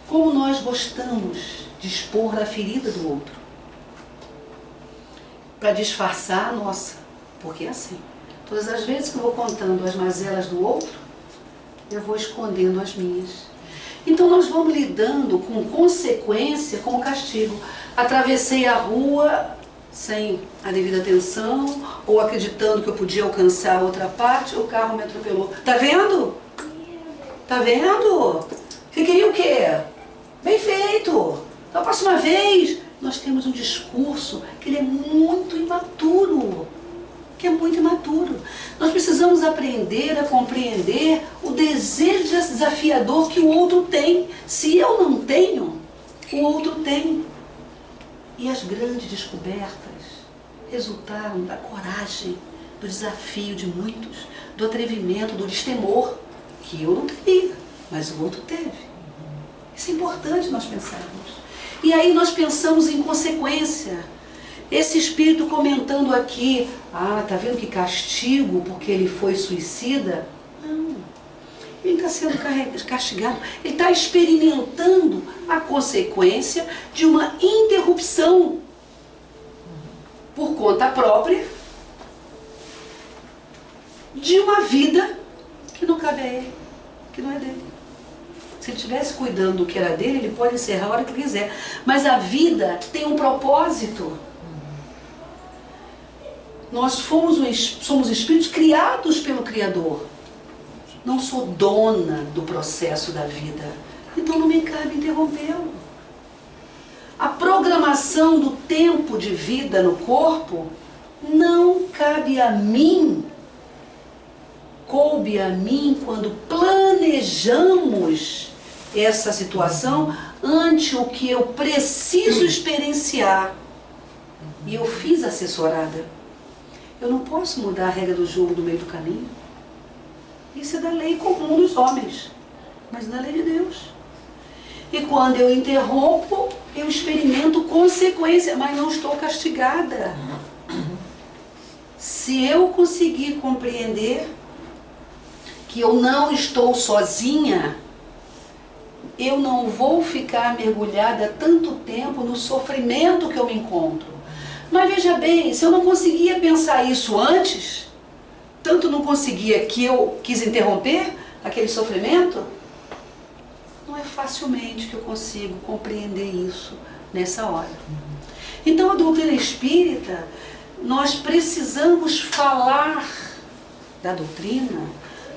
Como nós gostamos de expor da ferida do outro. Para disfarçar a nossa. Porque é assim. Todas as vezes que eu vou contando as mazelas do outro, eu vou escondendo as minhas. Então nós vamos lidando com consequência, como castigo. Atravessei a rua sem a devida atenção, ou acreditando que eu podia alcançar outra parte, o carro me atropelou. Tá vendo? Tá vendo? Você queria o quê? Bem feito. Da próxima vez, nós temos um discurso que ele é muito imaturo. Que é muito imaturo. Nós precisamos aprender a compreender o desejo desafiador que o outro tem. Se eu não tenho, o outro tem. E as grandes descobertas resultaram da coragem, do desafio de muitos, do atrevimento, do destemor, que eu não teria, mas o outro teve. Isso é importante nós pensarmos. E aí nós pensamos em consequência. Esse espírito comentando aqui, tá vendo que castigo porque ele foi suicida? Não, ele está sendo castigado, ele está experimentando a consequência de uma interrupção por conta própria de uma vida que não cabe a ele, que não é dele. Se ele estivesse cuidando do que era dele, ele pode encerrar a hora que quiser, mas a vida tem um propósito. Nós somos espíritos criados pelo Criador. Não sou dona do processo da vida. Então não me cabe interrompê-lo. A programação programação do tempo de vida no corpo, não cabe a mim, coube a mim quando planejamos essa situação ante o que eu preciso experienciar. E eu fiz assessorada. Eu não posso mudar a regra do jogo do meio do caminho. Isso é da lei comum dos homens, mas da lei de Deus. E quando eu interrompo, eu experimento consequência, mas não estou castigada. Se eu conseguir compreender que eu não estou sozinha, eu não vou ficar mergulhada tanto tempo no sofrimento que eu me encontro. Mas veja bem, se eu não conseguia pensar isso antes, tanto não conseguia que eu quis interromper aquele sofrimento, não é facilmente que eu consigo compreender isso nessa hora. Então a doutrina espírita, nós precisamos falar da doutrina,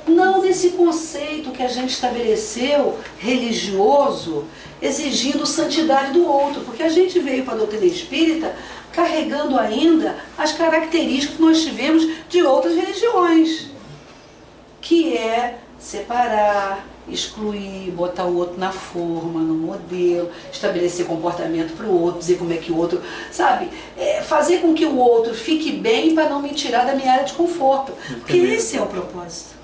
não desse conceito que a gente estabeleceu, religioso, exigindo santidade do outro, porque a gente veio para a doutrina espírita carregando ainda as características que nós tivemos de outras religiões, que é separar, excluir, botar o outro na forma, no modelo, estabelecer comportamento para o outro, dizer como é que o outro, sabe, fazer com que o outro fique bem para não me tirar da minha área de conforto, porque esse é o propósito.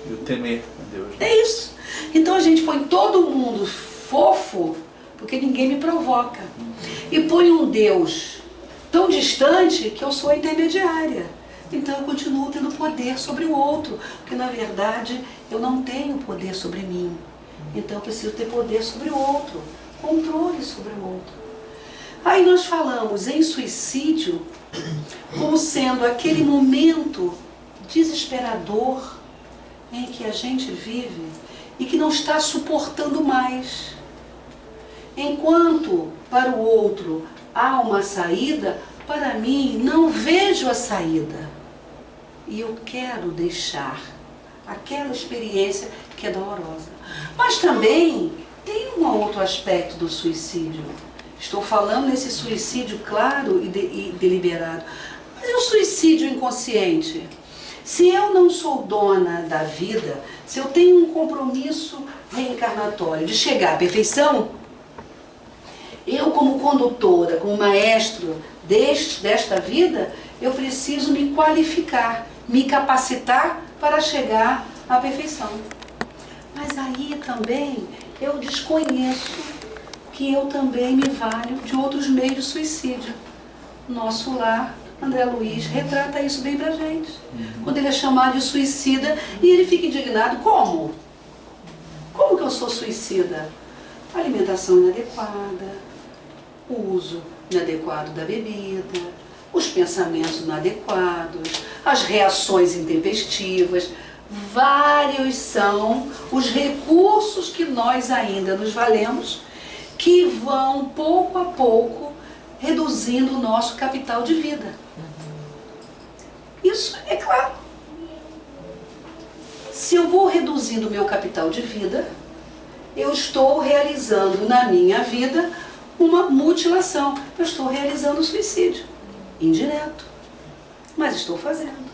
E o temer a Deus.
É isso. Então a gente põe todo mundo fofo, porque ninguém me provoca. E põe um Deus tão distante que eu sou a intermediária. Então eu continuo tendo poder sobre o outro, porque na verdade eu não tenho poder sobre mim. Então eu preciso ter poder sobre o outro, controle sobre o outro. Aí nós falamos em suicídio como sendo aquele momento desesperador em que a gente vive e que não está suportando mais. Enquanto para o outro há uma saída, para mim não vejo a saída. E eu quero deixar aquela experiência que é dolorosa. Mas também tem um outro aspecto do suicídio. Estou falando nesse suicídio claro e deliberado. Mas e o suicídio inconsciente? Se eu não sou dona da vida, se eu tenho um compromisso reencarnatório de chegar à perfeição, eu como condutora, como maestro desta vida, eu preciso me qualificar, me capacitar para chegar à perfeição. Mas aí também eu desconheço que eu também me valho de outros meios de suicídio. Nosso lar, André Luiz, retrata isso bem pra gente. Quando ele é chamado de suicida e ele fica indignado, como? Como que eu sou suicida? Alimentação inadequada, o uso inadequado da bebida, os pensamentos inadequados, as reações intempestivas. Vários são os recursos que nós ainda nos valemos, que vão pouco a pouco reduzindo o nosso capital de vida. Isso é claro. Se eu vou reduzindo o meu capital de vida, eu estou realizando na minha vida uma mutilação. Eu estou realizando suicídio indireto, mas estou fazendo.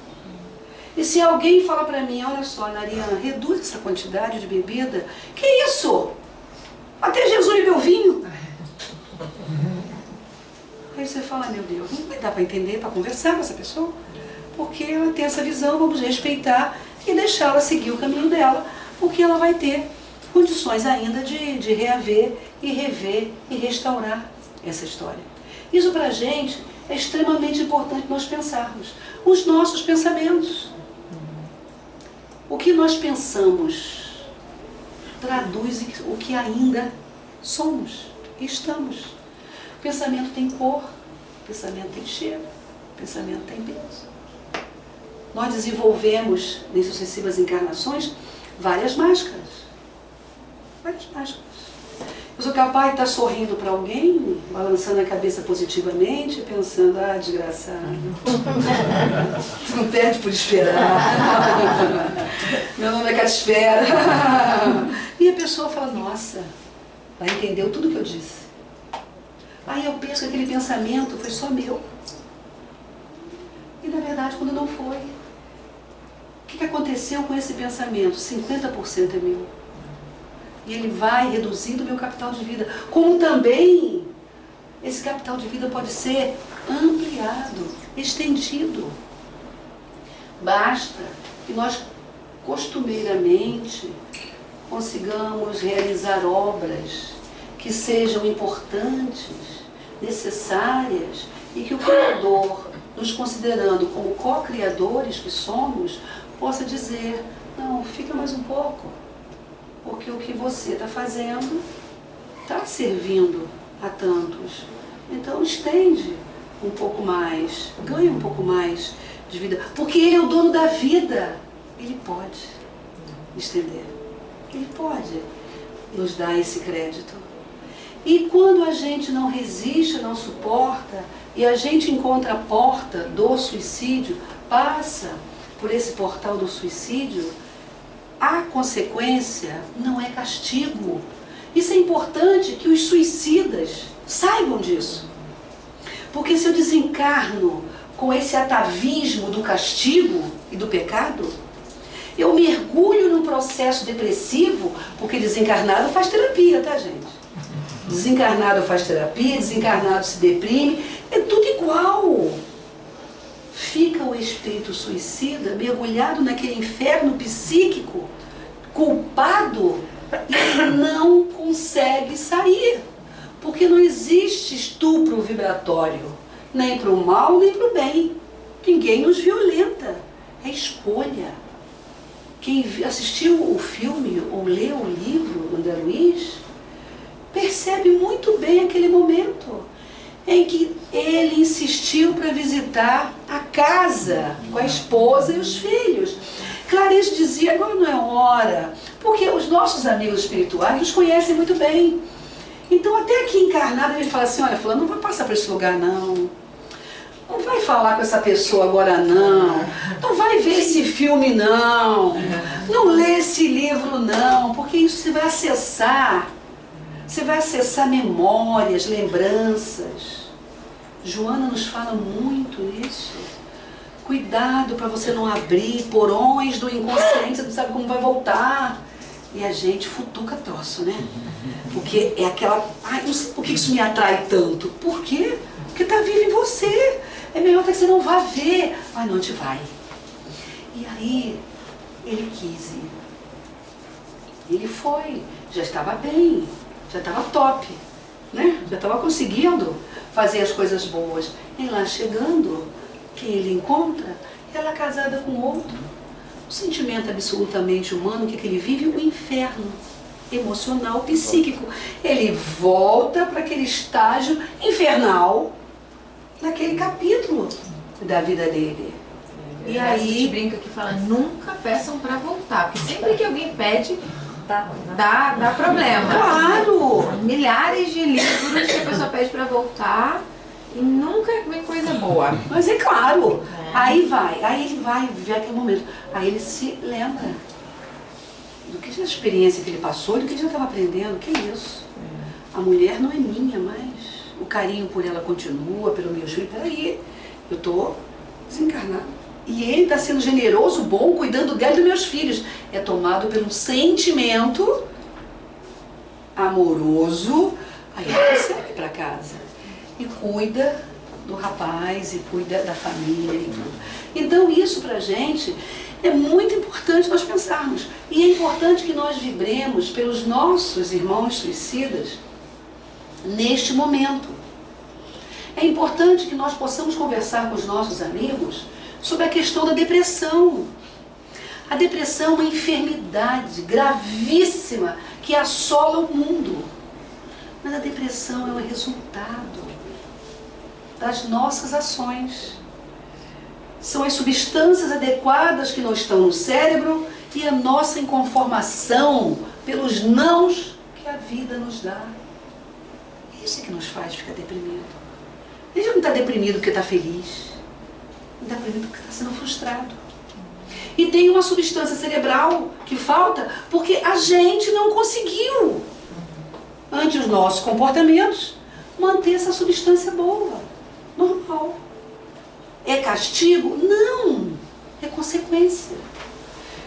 E se alguém fala para mim, olha só, Nariana, reduz essa quantidade de bebida, que isso? Até Jesus bebeu vinho. Aí você fala, meu Deus, não vai dar para entender, para conversar com essa pessoa, porque ela tem essa visão, vamos respeitar e deixá-la seguir o caminho dela, porque ela vai ter condições ainda de reaver e rever e restaurar essa história. Isso para a gente é extremamente importante nós pensarmos. Os nossos pensamentos. O que nós pensamos traduz o que ainda somos e estamos. O pensamento tem cor, o pensamento tem cheiro, o pensamento tem peso. Nós desenvolvemos, em sucessivas encarnações, várias máscaras. Várias máscaras. Eu sou capaz de estar sorrindo para alguém, balançando a cabeça positivamente, pensando, ah, desgraçado, tu não perde por esperar, meu nome é Catisfera. E a pessoa fala, nossa, ela entendeu tudo que eu disse. Aí eu penso que aquele pensamento foi só meu. E na verdade, quando não foi, o que aconteceu com esse pensamento? 50% é meu. E ele vai reduzindo o meu capital de vida. Como também esse capital de vida pode ser ampliado, estendido. Basta que nós costumeiramente consigamos realizar obras que sejam importantes, necessárias, e que o Criador, nos considerando como co-criadores que somos, possa dizer, não, fica mais um pouco, porque o que você está fazendo está servindo a tantos. Então estende um pouco mais, ganha um pouco mais de vida, porque Ele é o dono da vida. Ele pode estender, Ele pode nos dar esse crédito. E quando a gente não resiste, não suporta, e a gente encontra a porta do suicídio, passa por esse portal do suicídio, a consequência não é castigo. Isso é importante que os suicidas saibam disso. Porque se eu desencarno com esse atavismo do castigo e do pecado, eu mergulho num processo depressivo, porque desencarnado faz terapia, tá, gente? Desencarnado faz terapia, desencarnado se deprime, é tudo igual. Fica o espírito suicida mergulhado naquele inferno psíquico, culpado, e não consegue sair. Porque não existe estupro vibratório, nem para o mal, nem para o bem. Ninguém nos violenta, é escolha. Quem assistiu o filme ou leu o livro do André Luiz, percebe muito bem aquele momento em que ele insistiu para visitar a casa com a esposa e os filhos. Clarice dizia, agora não é hora, porque os nossos amigos espirituais nos conhecem muito bem. Então até aqui encarnado ele fala assim, olha, fulano, não vai passar por esse lugar não. Não vai falar com essa pessoa agora não. Não vai ver esse filme não. Não lê esse livro não, porque isso você vai acessar. Você vai acessar memórias, lembranças. Joana nos fala muito isso. Cuidado para você não abrir porões do inconsciente, você não sabe como vai voltar. E a gente futuca troço, né? Porque é aquela... Ai, não sei por que isso me atrai tanto. Por quê? Porque está vivo em você. É melhor até que você não vá ver. Ai, não, a gente vai. E aí, ele quis ir. Ele foi. Já estava bem. Já estava top. Né? Já estava conseguindo fazer as coisas boas. E lá chegando, quem ele encontra? Ela casada com outro. Um sentimento absolutamente humano que ele vive, o inferno emocional, psíquico. Ele volta para aquele estágio infernal naquele capítulo da vida dele.
E aí a gente brinca que fala, nunca peçam para voltar, porque sempre que alguém pede, dá problema.
Claro!
Milhares de livros que a pessoa pede para voltar e nunca vem coisa boa.
Mas é claro, aí ele vai viver aquele momento, aí ele se lembra do que a experiência que ele passou, do que ele já estava aprendendo, que é isso? A mulher não é minha mais. O carinho por ela continua, pelo meu filho. Peraí, eu estou desencarnado. E ele está sendo generoso, bom, cuidando dela e dos meus filhos. É tomado por um sentimento amoroso. Aí ele segue para casa. E cuida do rapaz, e cuida da família e tudo. Então isso pra gente é muito importante nós pensarmos. E é importante que nós vibremos pelos nossos irmãos suicidas neste momento. É importante que nós possamos conversar com os nossos amigos sobre a questão da depressão. A depressão é uma enfermidade gravíssima que assola o mundo. Mas a depressão é o resultado das nossas ações. São as substâncias adequadas que não estão no cérebro e a nossa inconformação pelos nãos que a vida nos dá. Isso é que nos faz ficar deprimido. A gente não está deprimido porque está feliz. Não está deprimido porque está sendo frustrado. E tem uma substância cerebral que falta porque a gente não conseguiu, ante os nossos comportamentos, manter essa substância boa, normal. É castigo? Não, é consequência.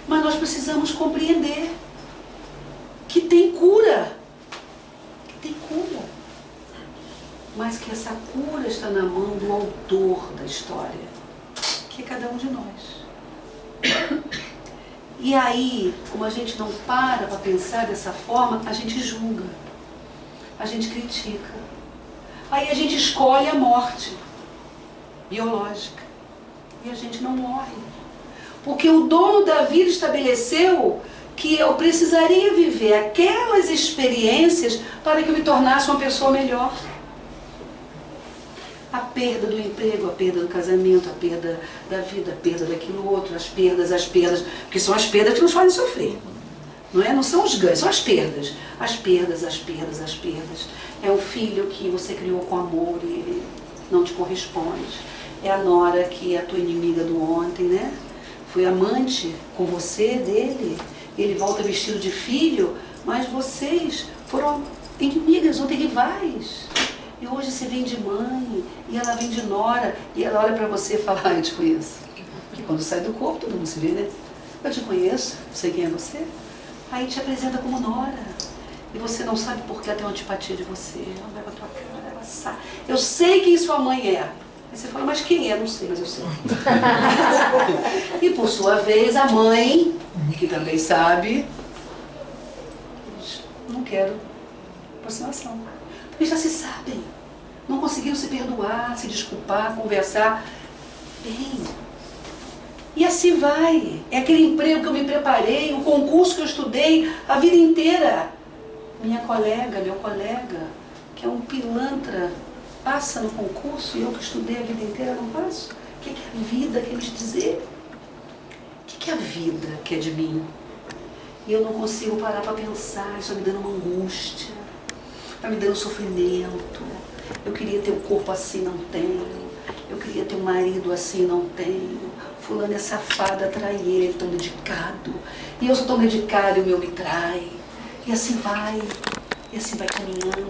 Mas nós precisamos compreender que tem cura, mas que essa cura está na mão do autor da história, que é cada um de nós. E aí, como a gente não para pensar dessa forma, a gente julga, a gente critica. Aí a gente escolhe a morte biológica e a gente não morre. Porque o dono da vida estabeleceu que eu precisaria viver aquelas experiências para que eu me tornasse uma pessoa melhor. A perda do emprego, a perda do casamento, a perda da vida, a perda daquilo outro, as perdas, porque são as perdas que nos fazem sofrer. Não são os ganhos, são as perdas. As perdas. É o filho que você criou com amor e ele não te corresponde. É a nora que é a tua inimiga do ontem, né? Foi amante com você, dele. Ele volta vestido de filho, mas vocês foram inimigas, ontem rivais. E hoje você vem de mãe, e ela vem de nora, e ela olha pra você e fala, eu te conheço. Porque quando sai do corpo, todo mundo se vê, né? Eu te conheço, sei quem é você. Aí te apresenta como nora. E você não sabe por que ela tem uma antipatia de você. Ela vai pra tua cara, ela sabe. Eu sei quem sua mãe é. Aí você fala, mas quem é? Não sei, mas eu sei. E por sua vez, a mãe, que também sabe, não quero aproximação. Eles já se sabem, não conseguiram se perdoar, se desculpar, conversar. Bem, e assim vai. É aquele emprego que eu me preparei, o concurso que eu estudei a vida inteira. Minha colega, meu colega, que é um pilantra, passa no concurso e eu que estudei a vida inteira não passo? O que a vida quer me dizer? O que a vida quer de mim? E eu não consigo parar para pensar, isso está me dando uma angústia. Está me dando sofrimento. Eu queria ter um corpo assim, não tenho. Eu queria ter um marido assim, não tenho. Fulano é safado, atrai ele, tão dedicado. E eu sou tão dedicada e o meu me trai. E assim vai caminhando.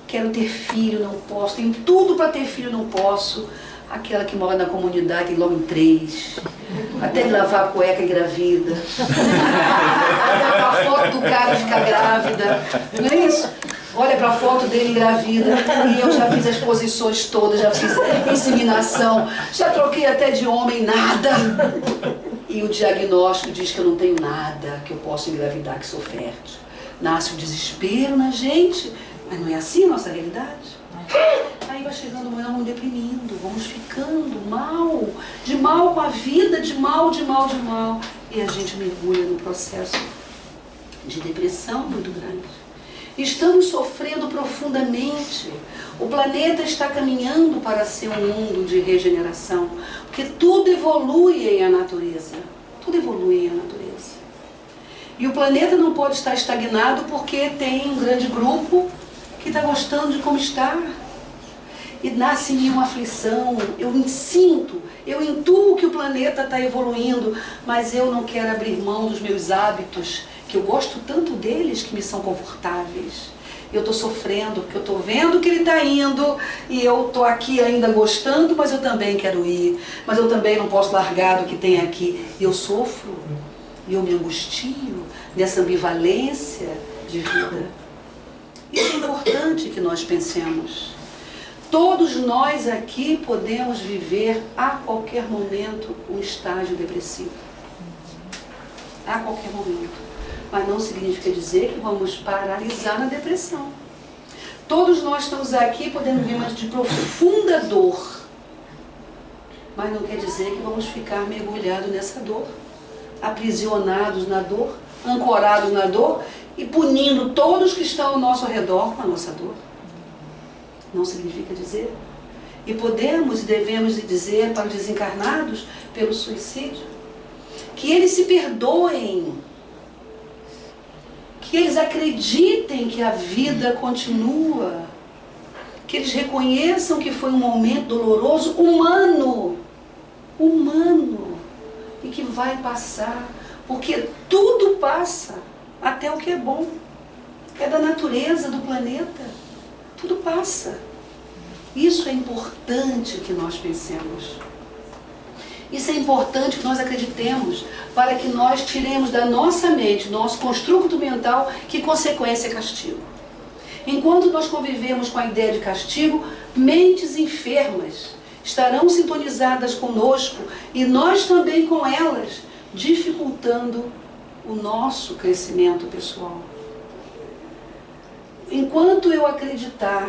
Quero ter filho, não posso. Tenho tudo para ter filho, não posso. Aquela que mora na comunidade tem logo em 3. Até de lavar a cueca engravida. Olha pra foto do cara ficar grávida. Não é isso? Olha pra foto dele engravida. E eu já fiz as posições todas, já fiz inseminação, já troquei até de homem, nada. E o diagnóstico diz que eu não tenho nada, que eu posso engravidar, que sou fértil. Nasce o desespero na gente, mas não é assim a nossa realidade? Aí vai chegando o ano, vamos deprimindo, vamos ficando mal, de mal com a vida, de mal. E a gente mergulha num processo de depressão muito grande. Estamos sofrendo profundamente. O planeta está caminhando para ser um mundo de regeneração, porque tudo evolui em a natureza. Tudo evolui em a natureza. E o planeta não pode estar estagnado porque tem um grande grupo que está gostando de como está. E nasce em mim uma aflição, eu intuo que o planeta está evoluindo, mas eu não quero abrir mão dos meus hábitos, que eu gosto tanto deles, que me são confortáveis. Eu estou sofrendo, porque eu estou vendo que ele está indo, e eu estou aqui ainda gostando, mas eu também quero ir, mas eu também não posso largar do que tem aqui. Eu sofro, e eu me angustio nessa ambivalência de vida. Isso é importante que nós pensemos. Todos nós aqui podemos viver a qualquer momento um estágio depressivo. A qualquer momento. Mas não significa dizer que vamos paralisar na depressão. Todos nós estamos aqui podendo vir de profunda dor. Mas não quer dizer que vamos ficar mergulhados nessa dor. Aprisionados na dor, ancorados na dor e punindo todos que estão ao nosso redor com a nossa dor. Não significa dizer. E podemos e devemos dizer para os desencarnados, pelo suicídio, que eles se perdoem, que eles acreditem que a vida continua, que eles reconheçam que foi um momento doloroso, humano, e que vai passar, porque tudo passa, até o que é bom, é da natureza do planeta. Tudo passa. Isso é importante que nós pensemos. Isso é importante que nós acreditemos, para que nós tiremos da nossa mente, do nosso construto mental, que consequência é castigo. Enquanto nós convivemos com a ideia de castigo, mentes enfermas estarão sintonizadas conosco e nós também com elas, dificultando o nosso crescimento pessoal. Enquanto eu acreditar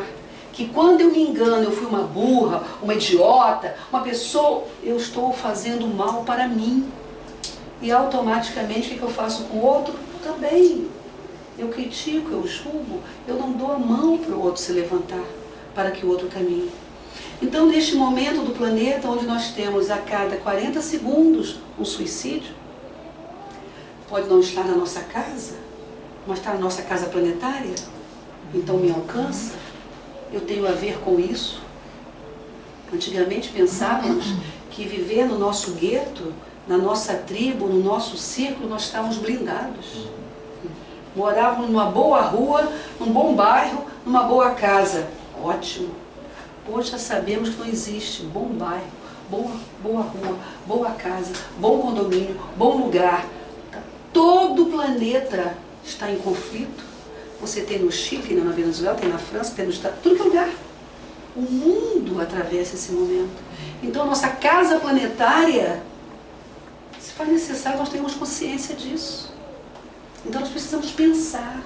que quando eu me engano eu fui uma burra, uma idiota, uma pessoa, eu estou fazendo mal para mim. E automaticamente o que eu faço com o outro? Também. Eu critico, eu julgo, eu não dou a mão para o outro se levantar, para que o outro caminhe. Então, neste momento do planeta, onde nós temos a cada 40 segundos um suicídio, pode não estar na nossa casa, mas está na nossa casa planetária, então me alcança, eu tenho a ver com isso. Antigamente pensávamos que viver no nosso gueto, na nossa tribo, no nosso círculo, nós estávamos blindados. Morávamos numa boa rua, num bom bairro, numa boa casa. Ótimo. Hoje já sabemos que não existe bom bairro, boa rua, boa casa, bom condomínio, bom lugar. Todo o planeta está em conflito. Você tem no Chile, tem na Venezuela, tem na França, tem no Estado, tudo que é lugar. O mundo atravessa esse momento. Então, nossa casa planetária, se for necessário, nós temos consciência disso. Então, nós precisamos pensar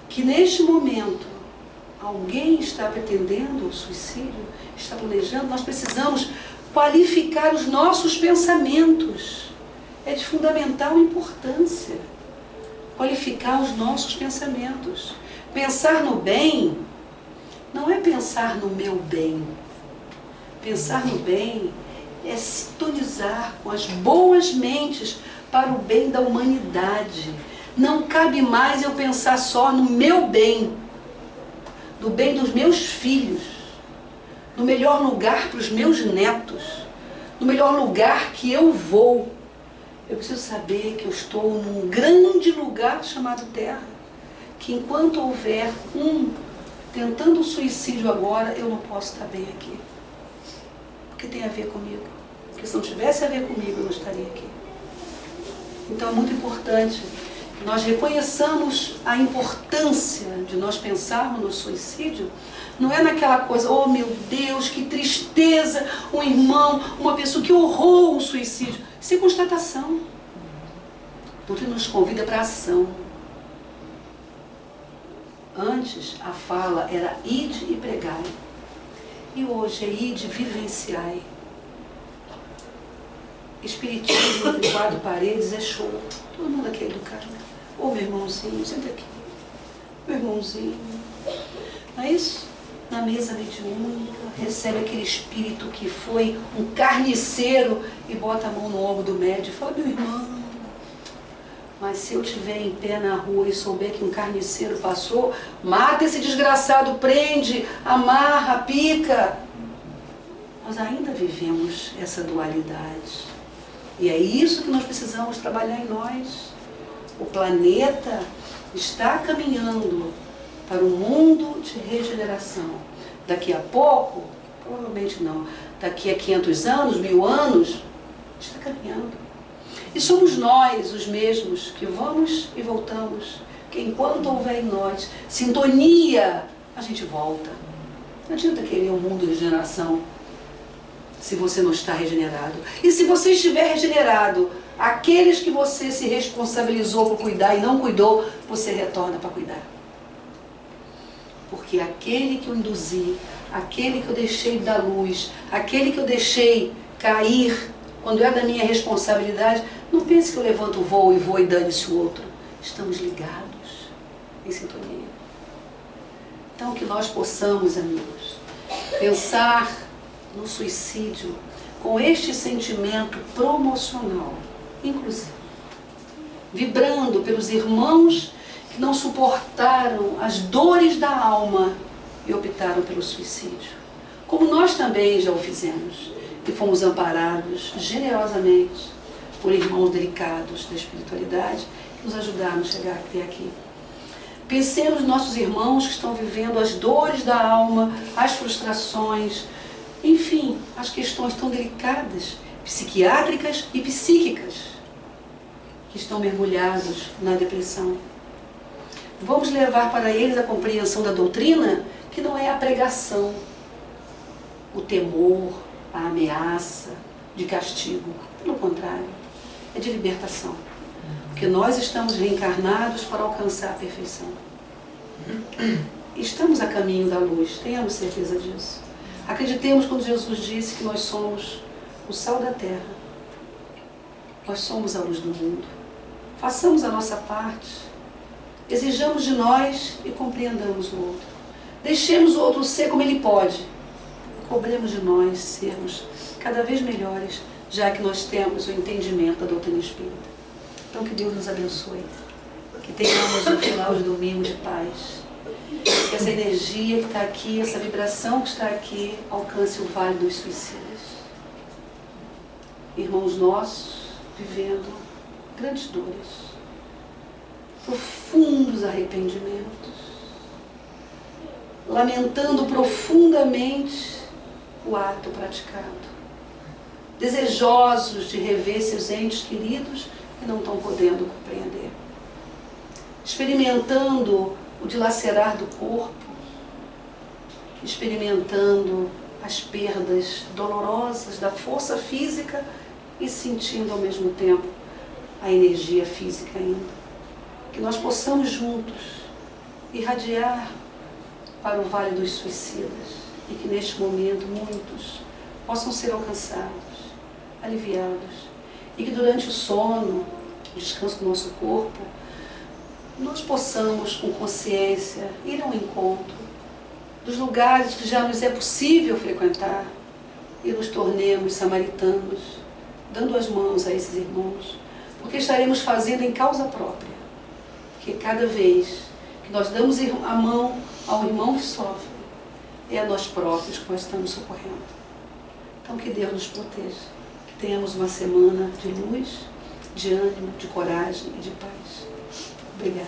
que neste momento, alguém está pretendendo o suicídio, está planejando, nós precisamos qualificar os nossos pensamentos. É de fundamental importância qualificar os nossos pensamentos. Pensar no bem não é pensar no meu bem. Pensar no bem é sintonizar com as boas mentes para o bem da humanidade. Não cabe mais eu pensar só no meu bem, do bem dos meus filhos, no melhor lugar para os meus netos, no melhor lugar que eu vou. Eu preciso saber que eu estou num grande lugar chamado Terra, que enquanto houver um tentando o suicídio agora, eu não posso estar bem aqui. Porque tem a ver comigo. Porque se não tivesse a ver comigo, eu não estaria aqui. Então é muito importante que nós reconheçamos a importância de nós pensarmos no suicídio. Não é naquela coisa, oh meu Deus, que tristeza, um irmão, uma pessoa, que horror o suicídio. Isso é constatação. A doutrina nos convida para a ação. Antes, a fala era ide e pregai. E hoje é ide e vivenciai. Espiritismo entre quatro paredes é show. Todo mundo aqui é educado. Ô meu irmãozinho, senta aqui. Meu irmãozinho. Não é isso? Na mesa mediúnica, recebe aquele espírito que foi um carniceiro e bota a mão no ombro do médico e fala, meu irmão, mas se eu estiver em pé na rua e souber que um carniceiro passou, mata esse desgraçado, prende, amarra, pica. Nós ainda vivemos essa dualidade. E é isso que nós precisamos trabalhar em nós. O planeta está caminhando para um mundo de regeneração. Daqui a pouco, provavelmente não, daqui a 500 anos, 1000 anos, está caminhando. E somos nós os mesmos que vamos e voltamos, que enquanto houver em nós sintonia, a gente volta. Não adianta querer um mundo de regeneração se você não está regenerado. E se você estiver regenerado, aqueles que você se responsabilizou por cuidar e não cuidou, você retorna para cuidar. Porque aquele que eu induzi, aquele que eu deixei dar luz, aquele que eu deixei cair, quando é da minha responsabilidade, não pense que eu levanto o voo e dane-se o outro. Estamos ligados, em sintonia. Então, que nós possamos, amigos, pensar no suicídio com este sentimento promocional, inclusive, vibrando pelos irmãos que não suportaram as dores da alma e optaram pelo suicídio. Como nós também já o fizemos e fomos amparados generosamente por irmãos delicados da espiritualidade que nos ajudaram a chegar até aqui. Pensemos nos nossos irmãos que estão vivendo as dores da alma, as frustrações, enfim, as questões tão delicadas, psiquiátricas e psíquicas, que estão mergulhados na depressão. Vamos levar para eles a compreensão da doutrina, que não é a pregação, o temor, a ameaça de castigo. Pelo contrário, é de libertação. Porque nós estamos reencarnados para alcançar a perfeição. Estamos a caminho da luz, tenhamos certeza disso. Acreditemos quando Jesus disse que nós somos o sal da terra. Nós somos a luz do mundo. Façamos a nossa parte. Exijamos de nós e compreendamos o outro. Deixemos o outro ser como ele pode. Cobremos de nós sermos cada vez melhores, já que nós temos o entendimento da doutrina espírita. Então que Deus nos abençoe. Que tenhamos no final de domingo de paz. Que essa energia que está aqui, essa vibração que está aqui, alcance o vale dos suicidas. Irmãos nossos vivendo grandes dores, profundos arrependimentos, lamentando profundamente o ato praticado, desejosos de rever seus entes queridos e não estão podendo compreender, experimentando o dilacerar do corpo, experimentando as perdas dolorosas da força física e sentindo ao mesmo tempo a energia física ainda. Que nós possamos juntos irradiar para o Vale dos Suicidas e que neste momento muitos possam ser alcançados, aliviados, e que durante o sono, o descanso do nosso corpo, nós possamos com consciência ir ao encontro dos lugares que já nos é possível frequentar e nos tornemos samaritanos, dando as mãos a esses irmãos, porque estaremos fazendo em causa própria, porque cada vez que nós damos a mão ao irmão que sofre, é a nós próprios que nós estamos socorrendo. Então que Deus nos proteja, que tenhamos uma semana de luz, de ânimo, de coragem e de paz. Obrigada.